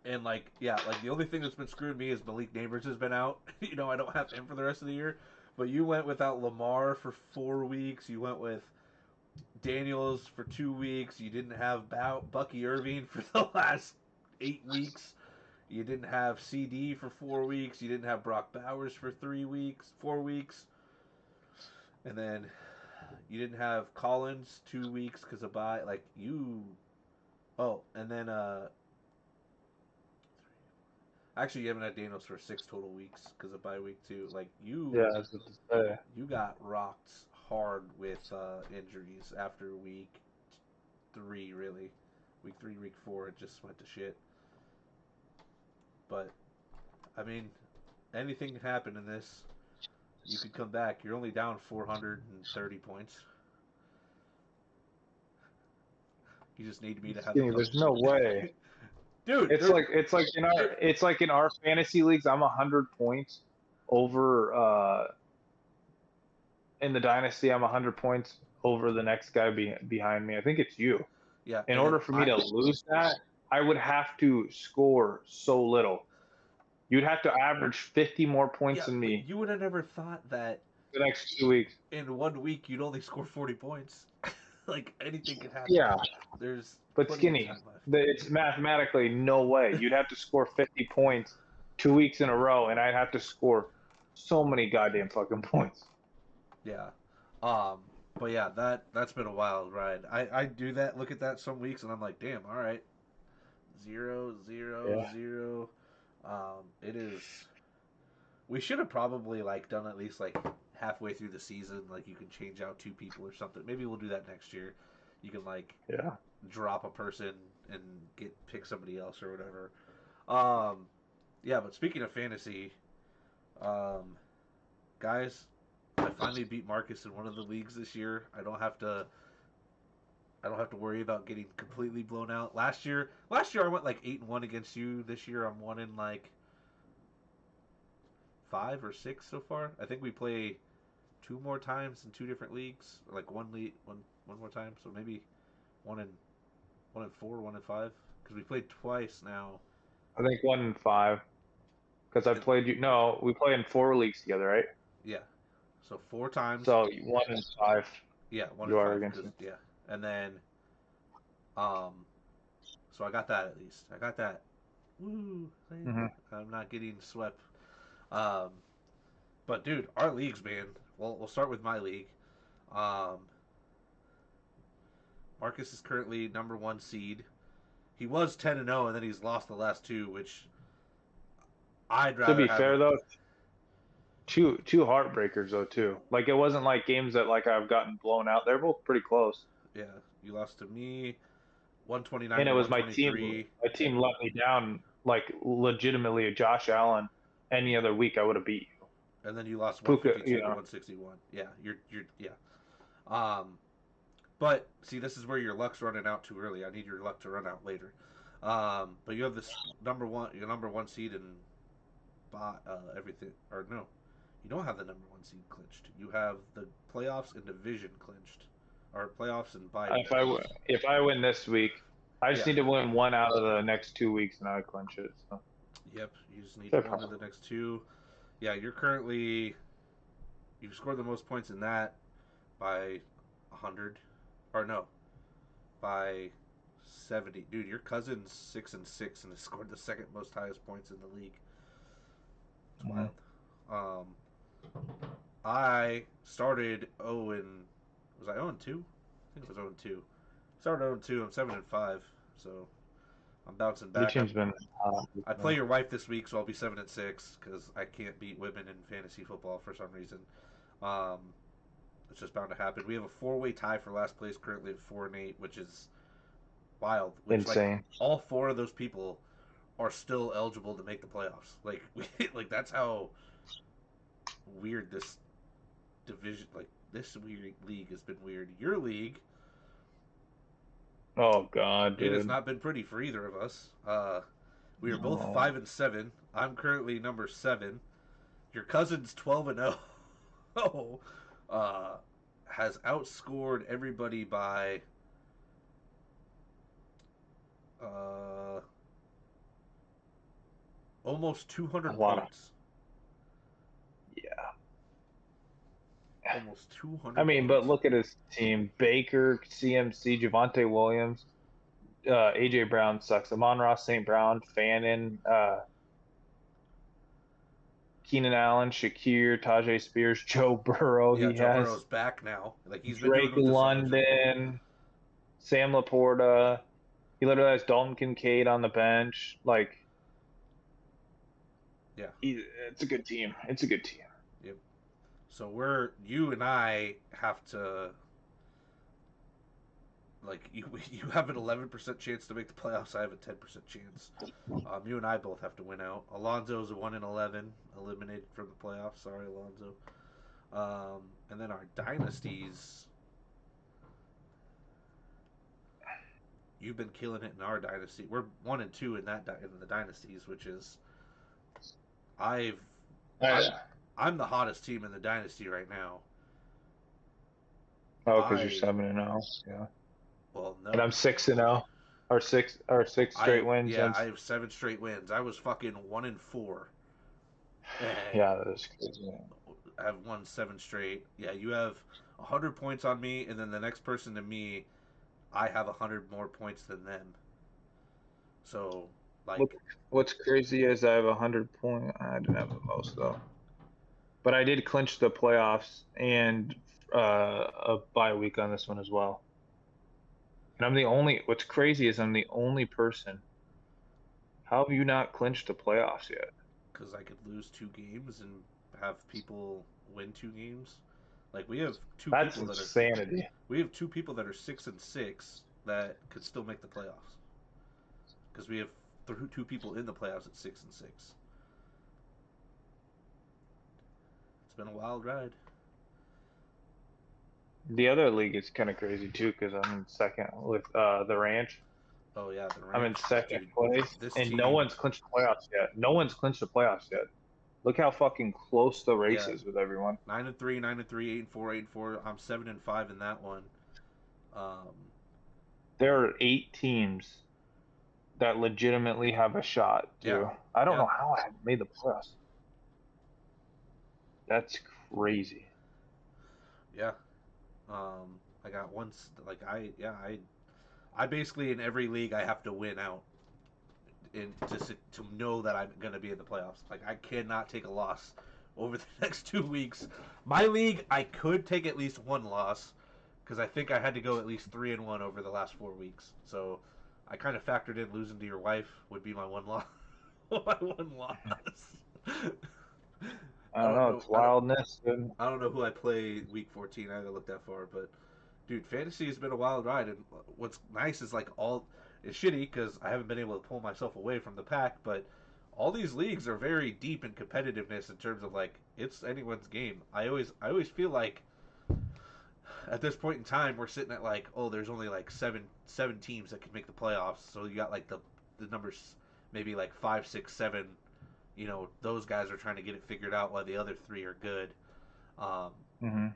And like, yeah, like the only thing that's been screwing me is Malik Neighbors has been out. I don't have him for the rest of the year. But you went without Lamar for 4 weeks. You went with Daniels for 2 weeks. You didn't have Bucky Irving for the last 8 weeks. You didn't have CD for 4 weeks. You didn't have Brock Bowers for 3 weeks, 4 weeks, and then you didn't have Collins 2 weeks because of bye. Like you, oh, and then actually you haven't had Daniels for 6 total weeks because of bye week too. Like Yeah, that's what to say. you got rocked hard with injuries after week 3, really. Week 3, week 4, it just went to shit. But I mean, anything can happen in this. You could come back. You're only down 430 points. You just need me to have the There's no way. dude. It's like in our fantasy leagues, I'm 100 points over in the dynasty. I'm 100 points over the next guy behind me. I think it's you. Yeah. In order for me to lose that, I would have to score so little. You'd have to average 50 more points than me. You would have never thought that the next 2 weeks. In 1 week, you'd only score 40 points. Like anything could happen. Yeah. But Skinny, it's mathematically no way. You'd have to score 50 points 2 weeks in a row, and I'd have to score so many goddamn fucking points. Yeah. But yeah, that's been a wild ride. I do that, look at that some weeks, and I'm like, damn, all right. 0, 0, 0. It is. We should have probably done at least halfway through the season, you can change out 2 people or something. Maybe we'll do that next year. You can drop a person and pick somebody else or whatever. Yeah, but speaking of fantasy, guys, I finally beat Marcus in one of the leagues this year. I don't have to worry about getting completely blown out. Last year I went 8-1 against you. This year I'm 1 in 5 or 6 so far. I think we play 2 more times in 2 different leagues, or one more time. So maybe 1 in 4, 1 in 5, because we played twice now. I think 1 in 5, because I played you. No, we play in 4 leagues together, right? Yeah. So 4 times. So 1 in 5. Yeah, 1 you in 5 are against me. Yeah, and then, so I got that at least. I got that. Woo! Mm-hmm. I'm not getting swept. But dude, our leagues, man. Well, we'll start with my league. Marcus is currently number 1 seed. He was 10-0, and then he's lost the last 2, which I'd rather. To be fair, though, two heartbreakers though too. It wasn't games that I've gotten blown out. They're both pretty close. Yeah, you lost to me, 129. And it was my team. My team let me down. Legitimately, Josh Allen. Any other week, I would have beat you. And then you lost 152 to 161. Yeah, yeah. But see, this is where your luck's running out too early. I need your luck to run out later. But you have this number 1 seed and everything. Or no, you don't have the number 1 seed clinched. You have the playoffs and division clinched, or playoffs and bye. If I win this week, I just need to win 1 out of the next 2 weeks, and I clinch it. So. Yep, you just need 1 of the next 2. Yeah, you've scored the most points in that by 100, or no, by 70. Dude, your cousin's 6-6 and has scored the second most highest points in the league. It's wild. I started 0 and was I 0-2? I think it was 0-2. Started 0-2. I'm 7-5, so I'm bouncing back. Your team's been. I play your wife this week, so I'll be 7-6 because I can't beat women in fantasy football for some reason. It's just bound to happen. We have a 4-way tie for last place currently at 4-8, which is wild. Insane. All 4 of those people are still eligible to make the playoffs. That's how weird this division, this weird league has been weird. Your league. Oh God, dude. It has not been pretty for either of us. We are both 5-7. I'm currently number 7. Your cousin's 12-0. Has outscored everybody by Uh, almost A 200 lot of points. yeah. Almost I 200 mean, but points. look at his team: Baker, CMC, Javonte Williams, AJ Brown sucks. Amon-Ra St. Brown, Fannin, Keenan Allen, Shakir, Tajay Spears, Joe Burrow. Yeah, He Joe has Burrow's back now. Like he's been doing Drake with the Saints. London, Sam Laporta. He literally has Dalton Kincaid on the bench. Like, Yeah. it's a good team. It's a good team. Yep. So you and I have to like you have an 11% chance to make the playoffs. I have a 10% chance. You and I both have to win out. Alonzo's a 1 in 11, eliminated from the playoffs. Sorry, Alonzo. And then our dynasties, you've been killing it in our dynasty. We're 1 and 2 in in the dynasties, which is I've I'm I, I'm the hottest team in the dynasty right now. oh, because you're I 7-0. Yeah. well And no, I'm 6-0. Our six straight wins. yeah, And I have 7 straight wins. I was fucking 1 and 4, and yeah, that is crazy. I've won 7 straight. Yeah, you have 100 points on me, and then the next person to me, I have 100 more points than them. So Look, like, what's crazy is I have 100 point. I didn't have the most though, but I did clinch the playoffs and a bye week on this one as well. And I'm the only. What's crazy is I'm the only person. How have you not clinched the playoffs yet? because I could lose 2 games and have people win 2 games. Like we have two That's people that are insanity. we have 2 people that are 6 and 6 that could still make the playoffs because we have 2 people in the playoffs at 6 and 6. It's been a wild ride. The other league is kind of crazy too because I'm in second with the Ranch. Oh yeah, the I'm in ranch, second dude. place, This and no team, one's clinched the playoffs yet. No one's clinched the playoffs yet. Look how fucking close the race yeah, is with everyone. 9 and 3, 9 and 3, 8 and 4, 8 and 4. I'm 7 and 5 in that one. Um, There are 8 teams that legitimately have a shot yeah, to. I don't yeah, know how I haven't made the playoffs. That's crazy. yeah. I got once like I basically in every league I have to win out in to know that I'm gonna be in the playoffs. Like I cannot take a loss over the next 2 weeks. My league, I could take at least one loss because I think I had to go at least 3-1 over the last 4 weeks. So I kind of factored in losing to your wife would be my one loss. My one loss. I I don't don't know. know. It's wildness, dude. I don't know who I play week 14. I haven't looked that far, but dude, fantasy has been a wild ride. And what's nice is like all it's shitty because I haven't been able to pull myself away from the pack, but all these leagues are very deep in competitiveness in terms of like it's anyone's game. I always feel like at this point in time we're sitting at like oh there's only like seven teams that can make the playoffs. So you got like the numbers maybe like 5, 6, 7. You know those guys are trying to get it figured out while the other three are good. Um, Hmm.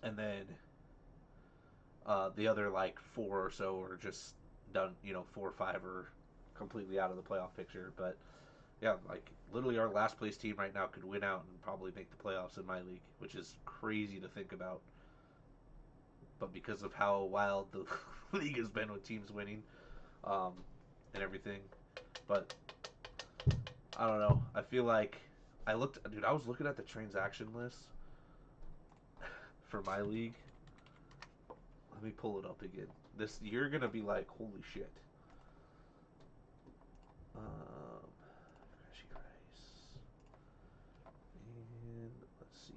and then the other like four or so are just done. 4 or 5 are completely out of the playoff picture. But yeah, like literally our last place team right now could win out and probably make the playoffs in my league, which is crazy to think about. But because of how wild the league has been with teams winning um, and everything, but I don't know. I feel like dude. I was looking at the transaction list for my league. Let me pull it up again. You're gonna be like, holy shit. Crashy Rice. And let's see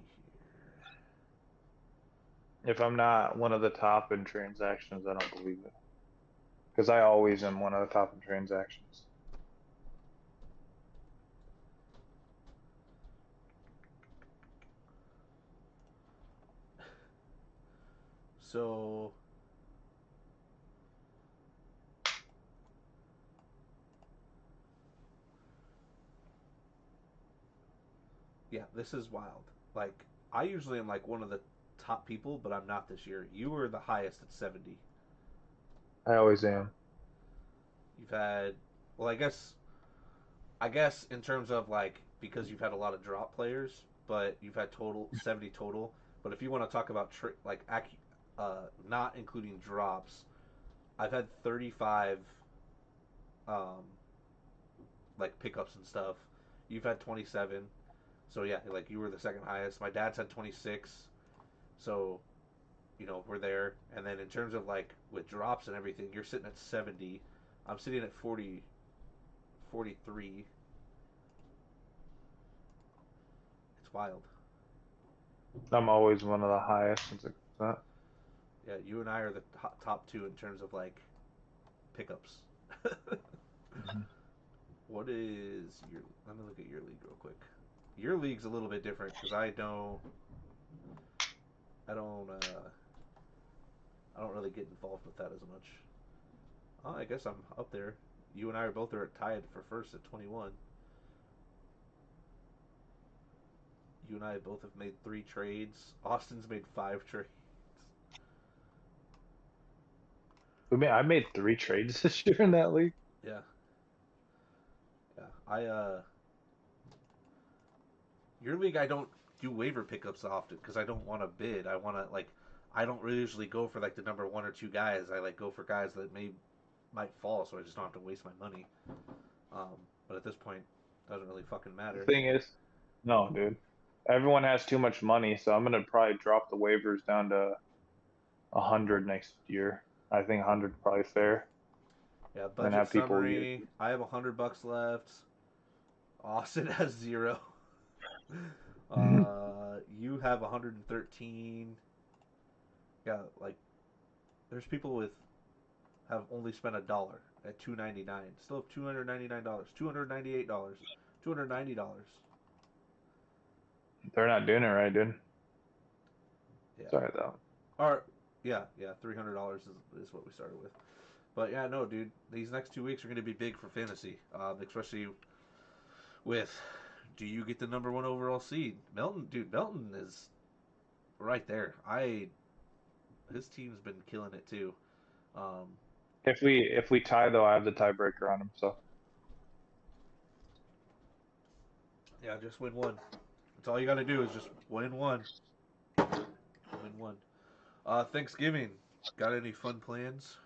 here. If I'm not one of the top in transactions, I don't believe it. Because I always am one of the top in transactions. So, yeah, this is wild. Like, I usually am like one of the top people, but I'm not this year. You were the highest at 70. I always am. You've had, well, I guess in terms of like because you've had a lot of drop players, but you've had total 70 total. But if you want to talk about not including drops, I've had 35 um, like pickups and stuff. You've had 27. So yeah, like you were the second highest. My dad's had 26. So, we're there. And then in terms of like with drops and everything, you're sitting at 70. I'm sitting at 40, 43. It's wild. I'm always one of the highest since it comes out. Yeah, you and I are the top two in terms of like pickups. Mhm. What is your? Let me look at your league real quick. Your league's a little bit different because I don't, I don't really get involved with that as much. Oh, I guess I'm up there. You and I are both tied for first at 21. You and I both have made 3 trades. Austin's made 5 trades. I made 3 trades this year in that league. Yeah, yeah. Your league I don't do waiver pickups often because I don't want to bid. I want to like I don't really usually go for like the number 1 or 2 guys. I like go for guys that might fall, so I just don't have to waste my money. But at this point, it doesn't really fucking The matter. thing is, no, dude. Everyone has too much money, so I'm gonna probably drop the waivers down to 100 next year. I think 100 is probably fair, Yeah, and then budget have people use. summary. I have $100 left. Austin has 0. You have 113. Yeah, like there's people with have only spent $1 at 299. Still have $299, $298, $290. They're not doing it right, dude. Yeah. Sorry though. Or yeah, $300 is what we started with. But yeah, no, dude, these next 2 weeks are going to be big for fantasy, especially with do you get the number 1 overall seed? Melton is right there. His team's been killing it too. Um, If we tie though, I have the tiebreaker on him. So yeah, just win one. That's all you got to do is just win one. Win one. Thanksgiving. Got any fun plans?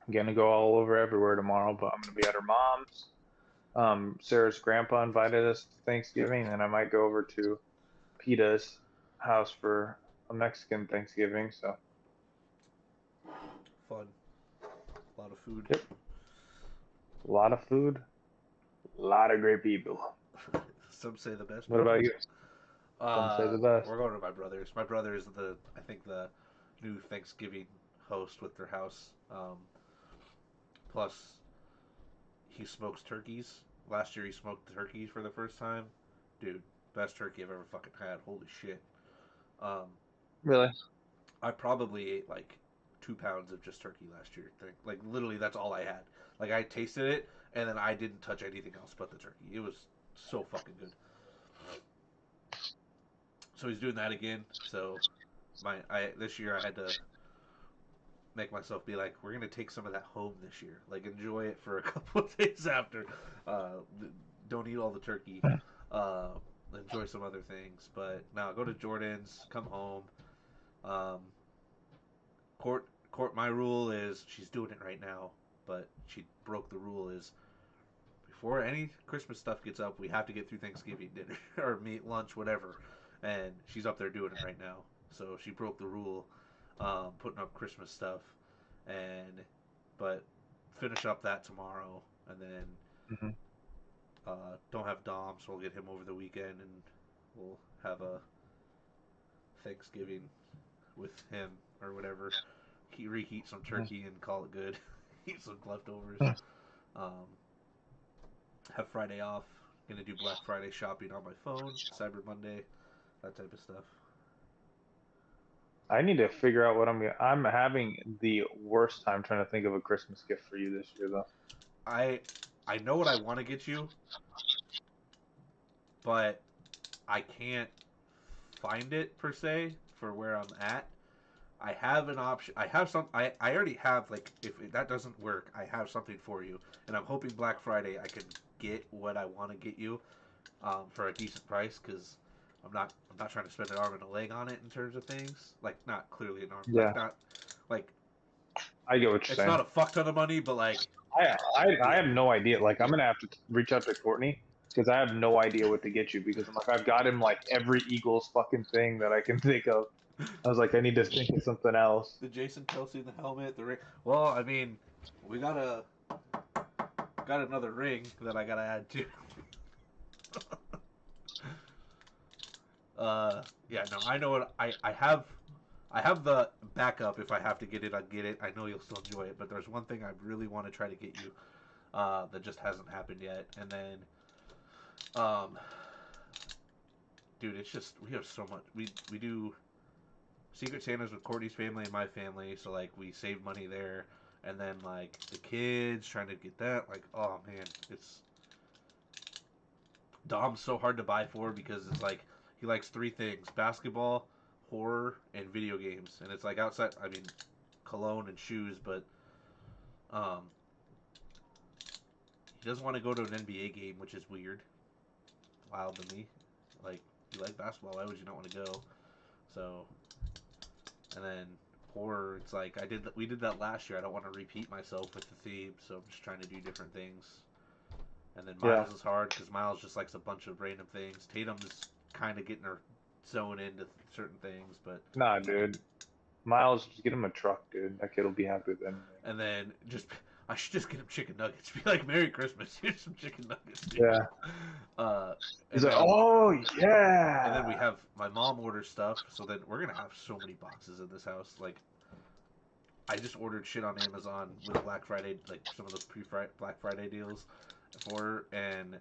I'm gonna go all over everywhere tomorrow, but I'm gonna be at her mom's. Sarah's grandpa invited us to Thanksgiving, and I might go over to Peta's house for a Mexican Thanksgiving. So, Fun. A lot of food. yep, a lot of food, a lot of great people. Some say the best What about people. you? Some say the best. We're going to my brother's. My brother is I think the new Thanksgiving host with their house. Plus, he smokes turkeys. Last year he smoked turkeys for the first time. Dude, best turkey I've ever fucking had. Holy shit. Um, Really? I probably ate like 2 pounds of just turkey last year. Like literally, that's all I had. Like I tasted it, and then I didn't touch anything else but the turkey. It was so fucking good. So he's doing that again. So this year I had to make myself be like, we're gonna take some of that home this year. Like enjoy it for a couple of days after. Uh, don't eat all the turkey. Uh, enjoy some other things. But now go to Jordan's. Come home. Um, court. My rule is she's doing it right now, but she broke the rule is before any Christmas stuff gets up, we have to get through Thanksgiving dinner or meat, lunch, whatever. And she's up there doing it right now. So she broke the rule, putting up Christmas stuff, and but finish up that tomorrow, and then Hmm. don't have Dom, so we'll get him over the weekend, and we'll have a Thanksgiving with him or whatever. Reheat some turkey and call it good. Eat some leftovers. Um, have Friday off. Gonna do Black Friday shopping on my phone. Cyber Monday, that type of stuff. I need to figure out what I'm having the worst time trying to think of a Christmas gift for you this year, though. I I know what I want to get you, but I can't find it per se for where I'm at. I have an option. I have some. I already have, like, if that doesn't work, I have something for you, and I'm hoping Black Friday I can get what I want to get you, for a decent price, because I'm not trying to spend an arm and a leg on it in terms of things. Like, not clearly an arm, Yeah, like, not like I get what you're it's saying. not a fuck ton of money, but like, I yeah, have no idea. Like, I'm gonna have to reach out to Courtney because I have no idea what to get you because I'm like I've got him like every Eagles fucking thing that I can think of. I was like, I need to think of something else. the Jason Kelsey, the helmet, the ring. Well, I mean, we got another ring that I gotta add to. Yeah, no, I know what I have the backup. If I have to get it, I get it. I know you'll still enjoy it, but there's one thing I really want to try to get you, that just hasn't happened yet. And then, um, dude, it's just we have so much. We do Secret Santas with Courtney's family and my family, so like we save money there. And then like the kids trying to get that, like, oh man, it's Dom's so hard to buy for because it's like he likes three things: basketball, horror, and video games. And it's like outside, I mean, cologne and shoes, but um, he doesn't want to go to an NBA game, which is weird, wild to me. Like, you like basketball, why would you not want to go? So, and then horror, it's like we did that last year. I don't want to repeat myself with the theme, so I'm just trying to do different things. And then Yeah. Miles is hard because Miles just likes a bunch of random things. Tatum is kind of getting her zone into certain things, but Nah, dude. Miles, just get him a truck, dude. That kid will be happy with anything. and then just I should just get him chicken nuggets. Be like, Merry Christmas. Here's some chicken nuggets, dude. Yeah. Uh, He's and like, then oh and then we yeah. have my mom orders stuff, so then we're gonna have so many boxes in this house. Like, I just ordered shit on Amazon with Black Friday, like some of those Black Friday deals for her, and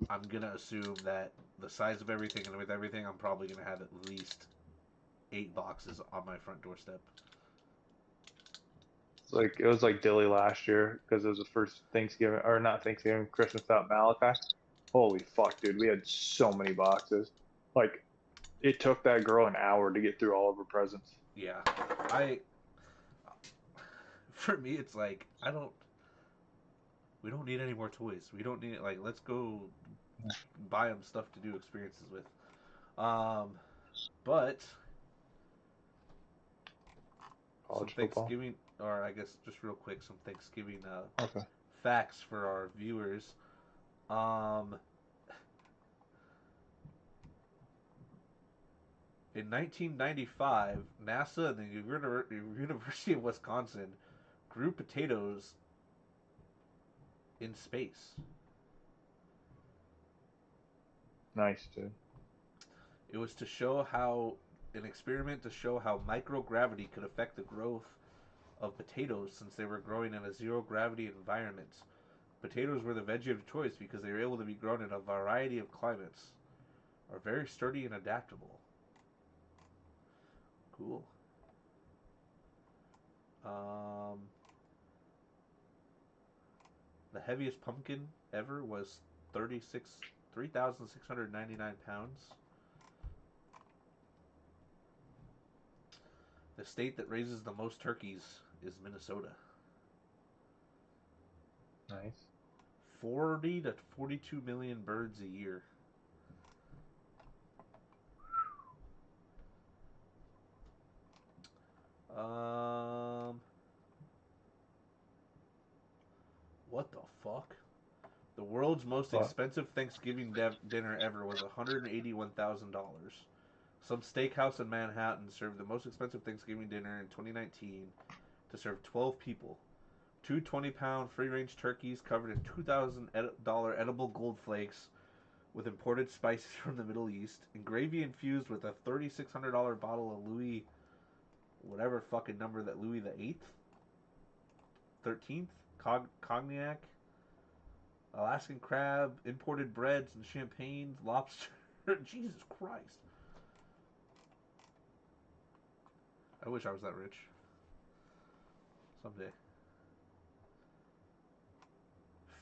I'm gonna assume that the size of everything and with everything, I'm probably gonna have at least 8 boxes on my front doorstep. It's like it was like Dilly last year because it was the first Thanksgiving or not Thanksgiving, Christmas without Malachi. Holy fuck, dude. We had so many boxes. Like it took that girl an hour to get through all of her presents. Yeah, I for me, it's like we don't need any more toys. We don't need, like, let's go buy them stuff to do experiences with. Um, but some College football. Thanksgiving, or I guess just real quick, some Thanksgiving Okay. facts for our viewers. Um, in 1995, NASA and the University of Wisconsin grew potatoes in space. Nice, dude. It was to show how an experiment to show how microgravity could affect the growth of potatoes since they were growing in a zero gravity environment. Potatoes were the veggie of choice because they were able to be grown in a variety of climates, are very sturdy and adaptable. Cool. Um, the heaviest pumpkin ever was 3,699 pounds. The state that raises the most turkeys is Minnesota. Nice. 40 to 42 million birds a year. Um, what the fuck? The world's most But expensive Thanksgiving dinner ever was $181,000. Some steakhouse in Manhattan served the most expensive Thanksgiving dinner in 2019 to serve 12 people. Two 20-pound free-range turkeys covered in $2,000 edible gold flakes with imported spices from the Middle East, and gravy infused with a $3,600 bottle of Louis, whatever fucking number that Louis the 8th, 13th, cognac, Alaskan crab, imported breads and champagne, lobster. Jesus Christ. I wish I was that rich. Someday.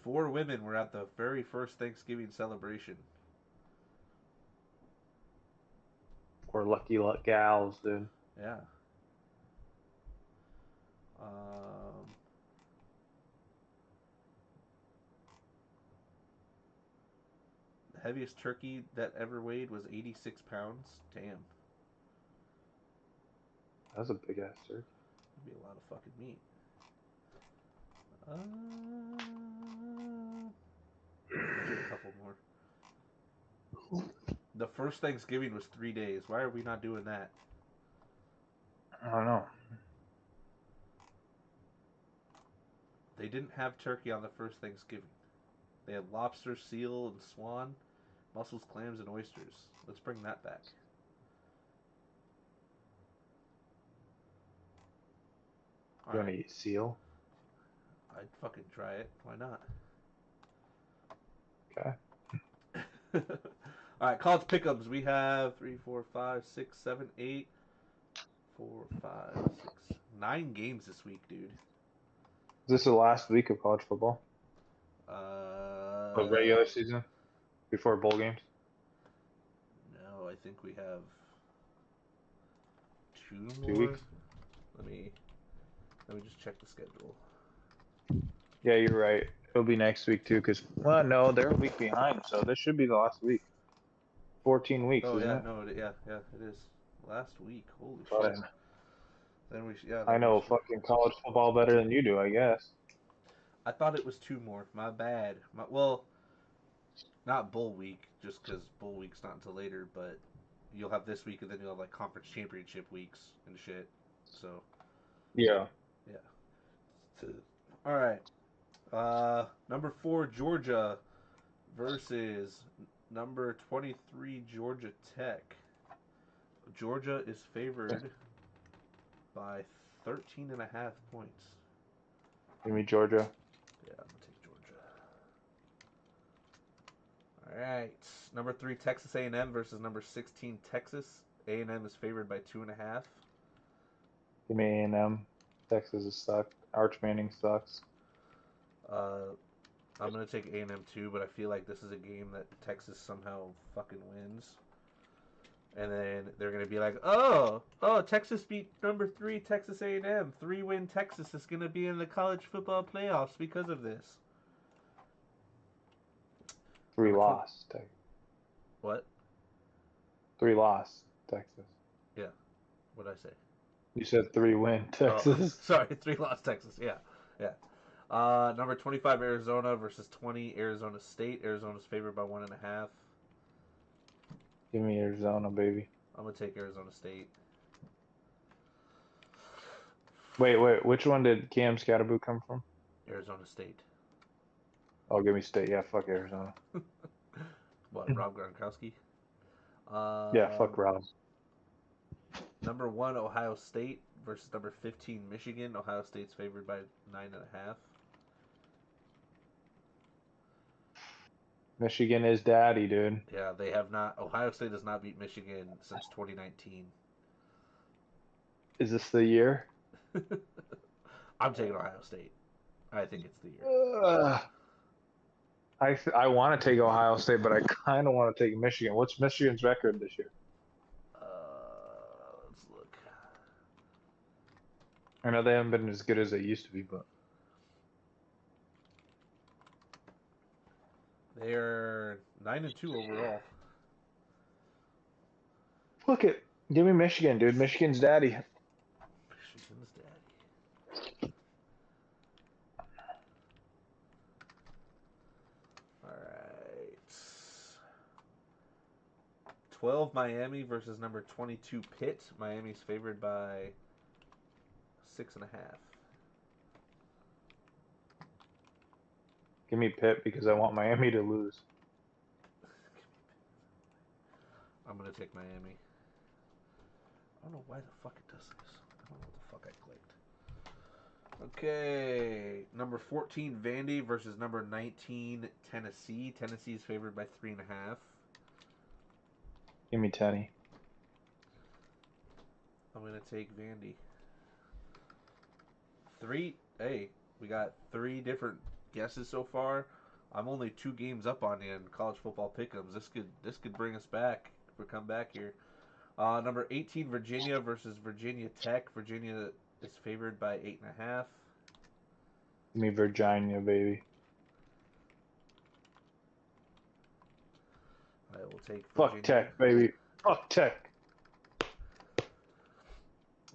4 women were at the very first Thanksgiving celebration. we're lucky luck gals, dude. Yeah. Um, the heaviest turkey that ever weighed was 86 pounds. Damn. That's a big ass turkey. That'd be a lot of fucking meat. Let's do a couple more. The first Thanksgiving was 3 days. Why are we not doing that? I don't know. They didn't have turkey on the first Thanksgiving. They had lobster, seal, and swan, mussels, clams, and oysters. Let's bring that back. You want to eat seal? I'd fucking try it. Why not? Okay. All right, college pickups. We have 3, 4, 5, 6, 7, 8, 4, 5, 6, 9 games this week, dude. Is this the last week of college football? Of regular season? Before bowl games? No, I think we have 2 more. 2 weeks? Let me just check the schedule. Yeah, you're right. It'll be next week too, because no, they're a week behind, so this should be the last week. 14 weeks, isn't it? No, it is last week. Holy But shit. Then we I know fucking college football better than you do, I guess. I thought it was 2 more. My bad. Well, not bowl week, just because bowl week's not until later, but you'll have this week and then you'll have like conference championship weeks and shit. So Yeah. All right. Number 4 Georgia versus number 23 Georgia Tech. Georgia is favored by 13.5 points. Give me Georgia. Yeah, I'm gonna take Georgia. All right. Number 3 Texas A&M versus number 16 Texas. A&M is favored by 2.5. Give me A&M. Texas is sucked. Arch Manning sucks. I'm gonna take A&M too, but I feel like this is a game that Texas somehow fucking wins. And then they're gonna be like, oh, Texas beat number 3 Texas A&M. 3-win Texas is gonna be in the college football playoffs because of this. 3 loss, Texas. What? 3 loss, Texas. Yeah. What'd I say? You said 3-win Texas. Oh, sorry, 3 loss Texas. Yeah. Number 25 Arizona versus 20 Arizona State. Arizona's favored by 1.5. Give me Arizona, baby. I'm gonna take Arizona State. Wait. Which one did Cam Scatterboot come from? Arizona State. Oh, give me State. Yeah, fuck Arizona. What, Rob Gronkowski? Yeah, fuck Rob. Number 1 Ohio State versus number 15 Michigan. Ohio State's favored by 9.5. Michigan is daddy, dude. Yeah, they have not. Ohio State has not beat Michigan since 2019. Is this the year? I'm taking Ohio State. I think it's the year. I want to take Ohio State, but I kind of want to take Michigan. What's Michigan's record this year? Let's look. I know they haven't been as good as they used to be, but They're 9-2 overall. look it. Give me Michigan, dude. Michigan's daddy. Michigan's daddy. All right. 12 Miami versus number 22 Pitt. Miami's favored by 6.5. Give me Pitt because I want Miami to lose. I'm gonna take Miami. I don't know why the fuck it does this. I don't know what the fuck I clicked. Okay, number 14 Vandy versus number 19 Tennessee. Tennessee is favored by 3.5. Give me Tennessee. I'm gonna take Vandy. Hey, we got 3 different guesses so far. I'm only 2 games up on you in college football pick'ems. This could bring us back if we come back here. Number 18 Virginia versus Virginia Tech. Virginia is favored by 8.5. Give me Virginia, baby. I will take Virginia. Fuck Tech, baby. Fuck Tech.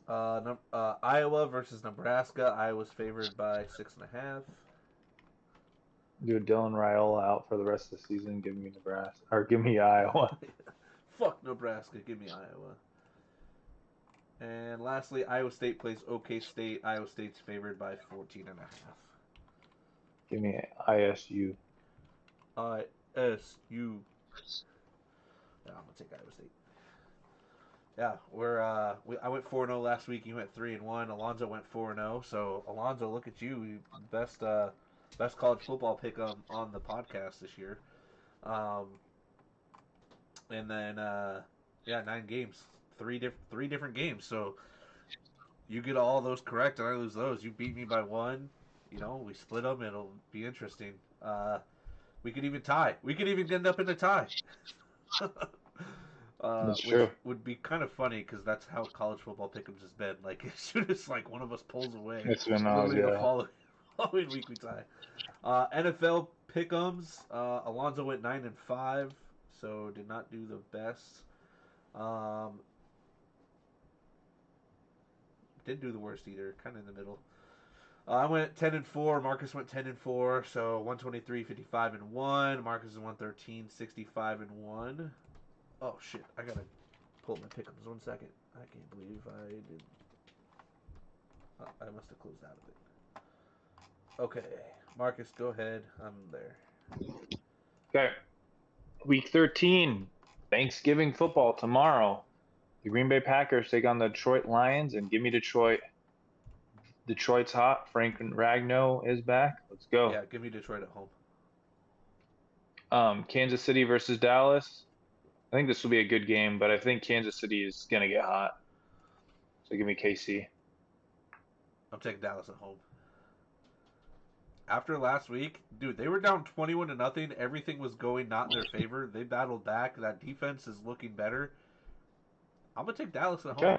Iowa versus Nebraska. Iowa's favored by 6.5. Do Dylan Raiola out for the rest of the season. Give me Nebraska. Or give me Iowa. Fuck Nebraska. Give me Iowa. And lastly, Iowa State plays OK State. Iowa State's favored by 14.5. Give me ISU. ISU. Yeah, I'm gonna take Iowa State. Yeah, I went 4-0 last week. You went 3-1. Alonzo went 4-0. So Alonzo, look at you, best college football pick on the podcast this year. And then 9 games, three different games. So you get all those correct, and I lose those. You beat me by 1. You know, we split them. It'll be interesting. We could even tie. We could even end up in a tie. That's which true. would be kind of funny because that's how college football pick'ems has been. Like as soon as like one of us pulls away, It's been literally the yeah. following week we tie. NFL pick'ems. Alonzo went 9-5, so did not do the best. Didn't do the worst either. Kind of in the middle. I went 10-4. Marcus went 10-4. So 123, 55-1. Marcus is 113, 65-1. Oh shit! I gotta pull up my pickups 1 second. I can't believe I did. Oh, I must have closed out of it. Okay, Marcus, go ahead. I'm there. Okay. Week 13. Thanksgiving football tomorrow. The Green Bay Packers take on the Detroit Lions, and give me Detroit. Detroit's hot. Frank Ragnow is back. Let's go. Yeah, give me Detroit at home. Kansas City versus Dallas. I think this will be a good game, but I think Kansas City is going to get hot. So give me KC. I'm taking Dallas at home. After last week, dude, they were down 21-0. Everything was going not in their favor. They battled back. That defense is looking better. I'm gonna take Dallas at home.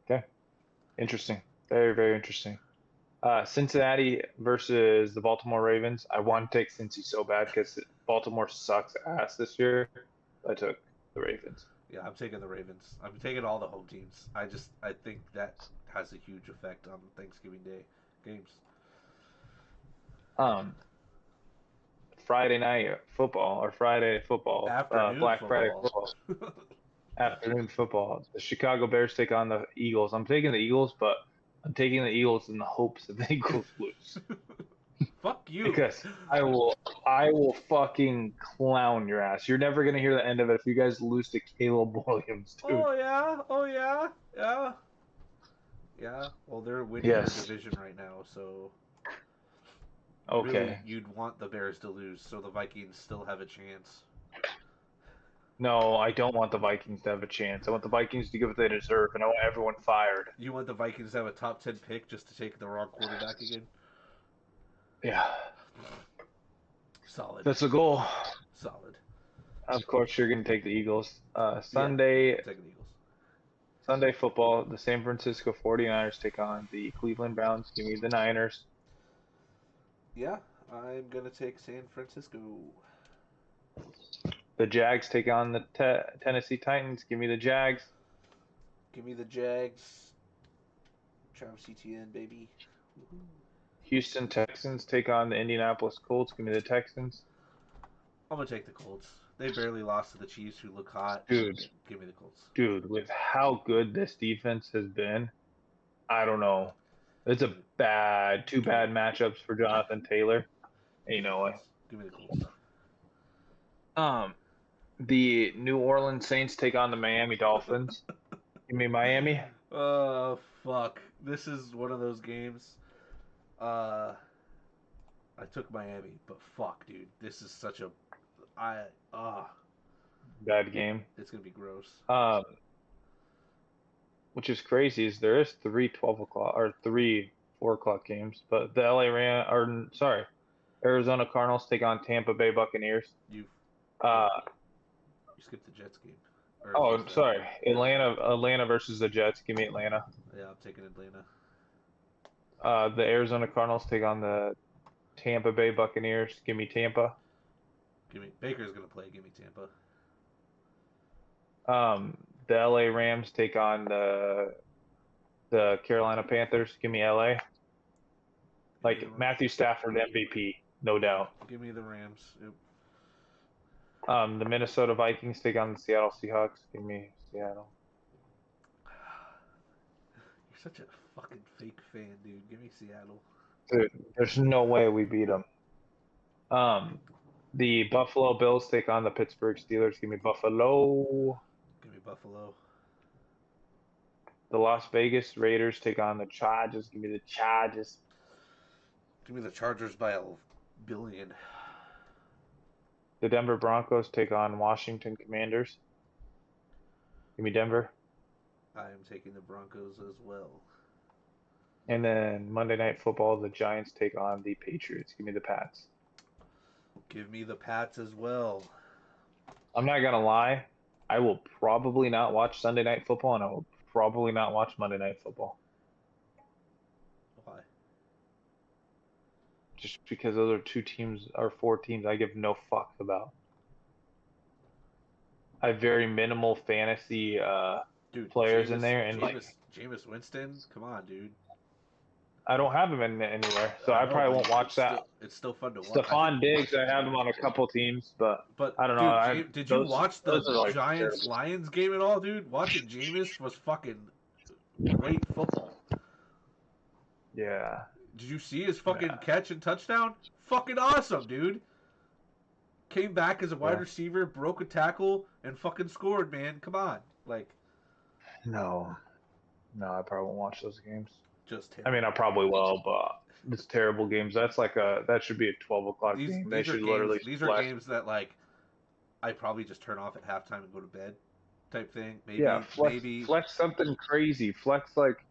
Okay. Interesting. Very, very interesting. Cincinnati versus the Baltimore Ravens. I want to take Cincy so bad because Baltimore sucks ass this year. I took the Ravens. Yeah, I'm taking the Ravens. I'm taking all the home teams. I think that has a huge effect on Thanksgiving Day games. Friday night football or Friday football, Black Friday football, afternoon football. The Chicago Bears take on the Eagles. I'm taking the Eagles, but I'm taking the Eagles in the hopes that the Eagles lose. Fuck you. Because I will fucking clown your ass. You're never gonna hear the end of it if you guys lose to Caleb Williams, dude. Oh yeah. Yeah. Well, they're winning their division right now, so okay. Really, you'd want the Bears to lose, so the Vikings still have a chance. No, I don't want the Vikings to have a chance. I want the Vikings to get what they deserve, and I want everyone fired. You want the Vikings to have a top 10 pick just to take the wrong quarterback again? Yeah. Solid. That's the goal. Solid. Of course, you're going to take the Eagles. Sunday, taking the Eagles. Sunday football, the San Francisco 49ers take on the Cleveland Browns. Give me the Niners. Yeah, I'm going to take San Francisco. The Jags take on the Tennessee Titans. Give me the Jags. Give me the Jags. Travis Etienne, baby. Woo-hoo. Houston Texans take on the Indianapolis Colts. Give me the Texans. I'm going to take the Colts. They barely lost to the Chiefs, who look hot. Dude. Give me the Colts. Dude, with how good this defense has been, I don't know. It's two bad matchups for Jonathan Taylor. Ain't no way. Give me the Colts. The New Orleans Saints take on the Miami Dolphins. Give me Miami. Oh, fuck. This is one of those games. I took Miami, but fuck, dude. This is such a... bad game. It's going to be gross. Which is crazy is there is 3 4 o'clock games, but the Arizona Cardinals take on Tampa Bay Buccaneers. You skipped the Jets game. Or is Oh, this sorry. Atlanta versus the Jets. Give me Atlanta. Yeah, I'm taking Atlanta. The Arizona Cardinals take on the Tampa Bay Buccaneers. Give me Tampa. Give me Baker's gonna play. Give me Tampa. The LA Rams take on the Carolina Panthers. Give me LA. Give me Like Matthew Stafford MVP, no doubt. give me the Rams. Yep. The Minnesota Vikings take on the Seattle Seahawks. Give me Seattle. You're such a fucking fake fan, dude. Give me Seattle. Dude, there's no way we beat them. The Buffalo Bills take on the Pittsburgh Steelers. Give me Buffalo. Give me Buffalo. The Las Vegas Raiders take on the Chargers. Give me the Chargers. Give me the Chargers by a billion. The Denver Broncos take on Washington Commanders. Give me Denver. I am taking the Broncos as well. And then Monday Night Football, the Giants take on the Patriots. Give me the Pats. Give me the Pats as well. I'm not gonna lie. I will probably not watch Sunday Night Football, and I will probably not watch Monday Night Football. Why? Just because those are two teams or four teams I give no fuck about. I have very minimal fantasy Dude, players in there, and like Jameis Winston, come on, dude. I don't have him in anywhere, so I know, probably but won't watch that. It's still fun to watch. Stephon Diggs, I have him on a couple teams, but I don't know. Dude, did you watch the like Giants terrible. Lions game at all, dude? Watching Jameis was fucking great football. Yeah. Did you see his fucking catch and touchdown? Fucking awesome, dude. Came back as a wide receiver, broke a tackle, and fucking scored, man. Come on. Like, no, I probably won't watch those games. Just terrible. I mean, I probably will, but it's terrible games. That should be a 12 o'clock game. They should literally. These are games that like I probably just turn off at halftime and go to bed, type thing. Maybe flex something crazy. Flex like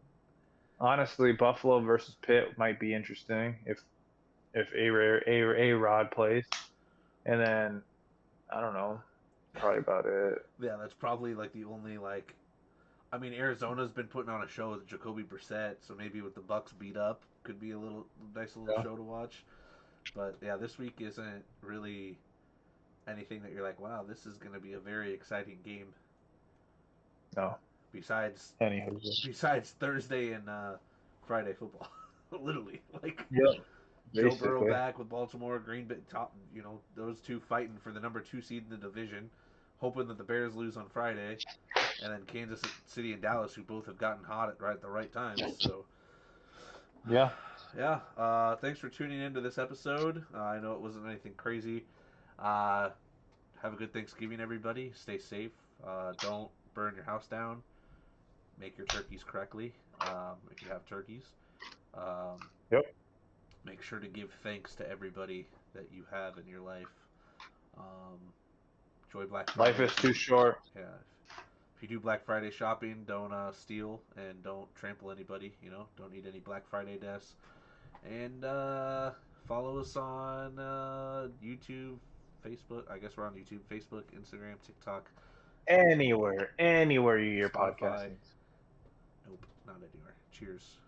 honestly, Buffalo versus Pitt might be interesting if A Rod plays, and then I don't know, probably about it. Yeah, that's probably like the only like. I mean, Arizona's been putting on a show with Jacoby Brissett, so maybe with the Bucks beat up, could be a nice little show to watch. But yeah, this week isn't really anything that you're like, wow, this is going to be a very exciting game. No. Besides Thursday and Friday football, literally, like Joe Burrow back with Baltimore, Green Bay top, those two fighting for the number 2 seed in the division, hoping that the Bears lose on Friday, and then Kansas City and Dallas, who both have gotten hot at the right times. So yeah. Thanks for tuning into this episode. I know it wasn't anything crazy. Have a good Thanksgiving, everybody. Stay safe. Don't burn your house down. Make your turkeys correctly if you have turkeys. Yep. Make sure to give thanks to everybody that you have in your life. Enjoy Black Friday. Life is too short. Yeah. If you do Black Friday shopping, don't steal and don't trample anybody. Don't need any Black Friday deaths. And follow us on YouTube, Facebook. I guess we're on YouTube, Facebook, Instagram, TikTok. Anywhere you hear podcasting. Nope, not anywhere. Cheers.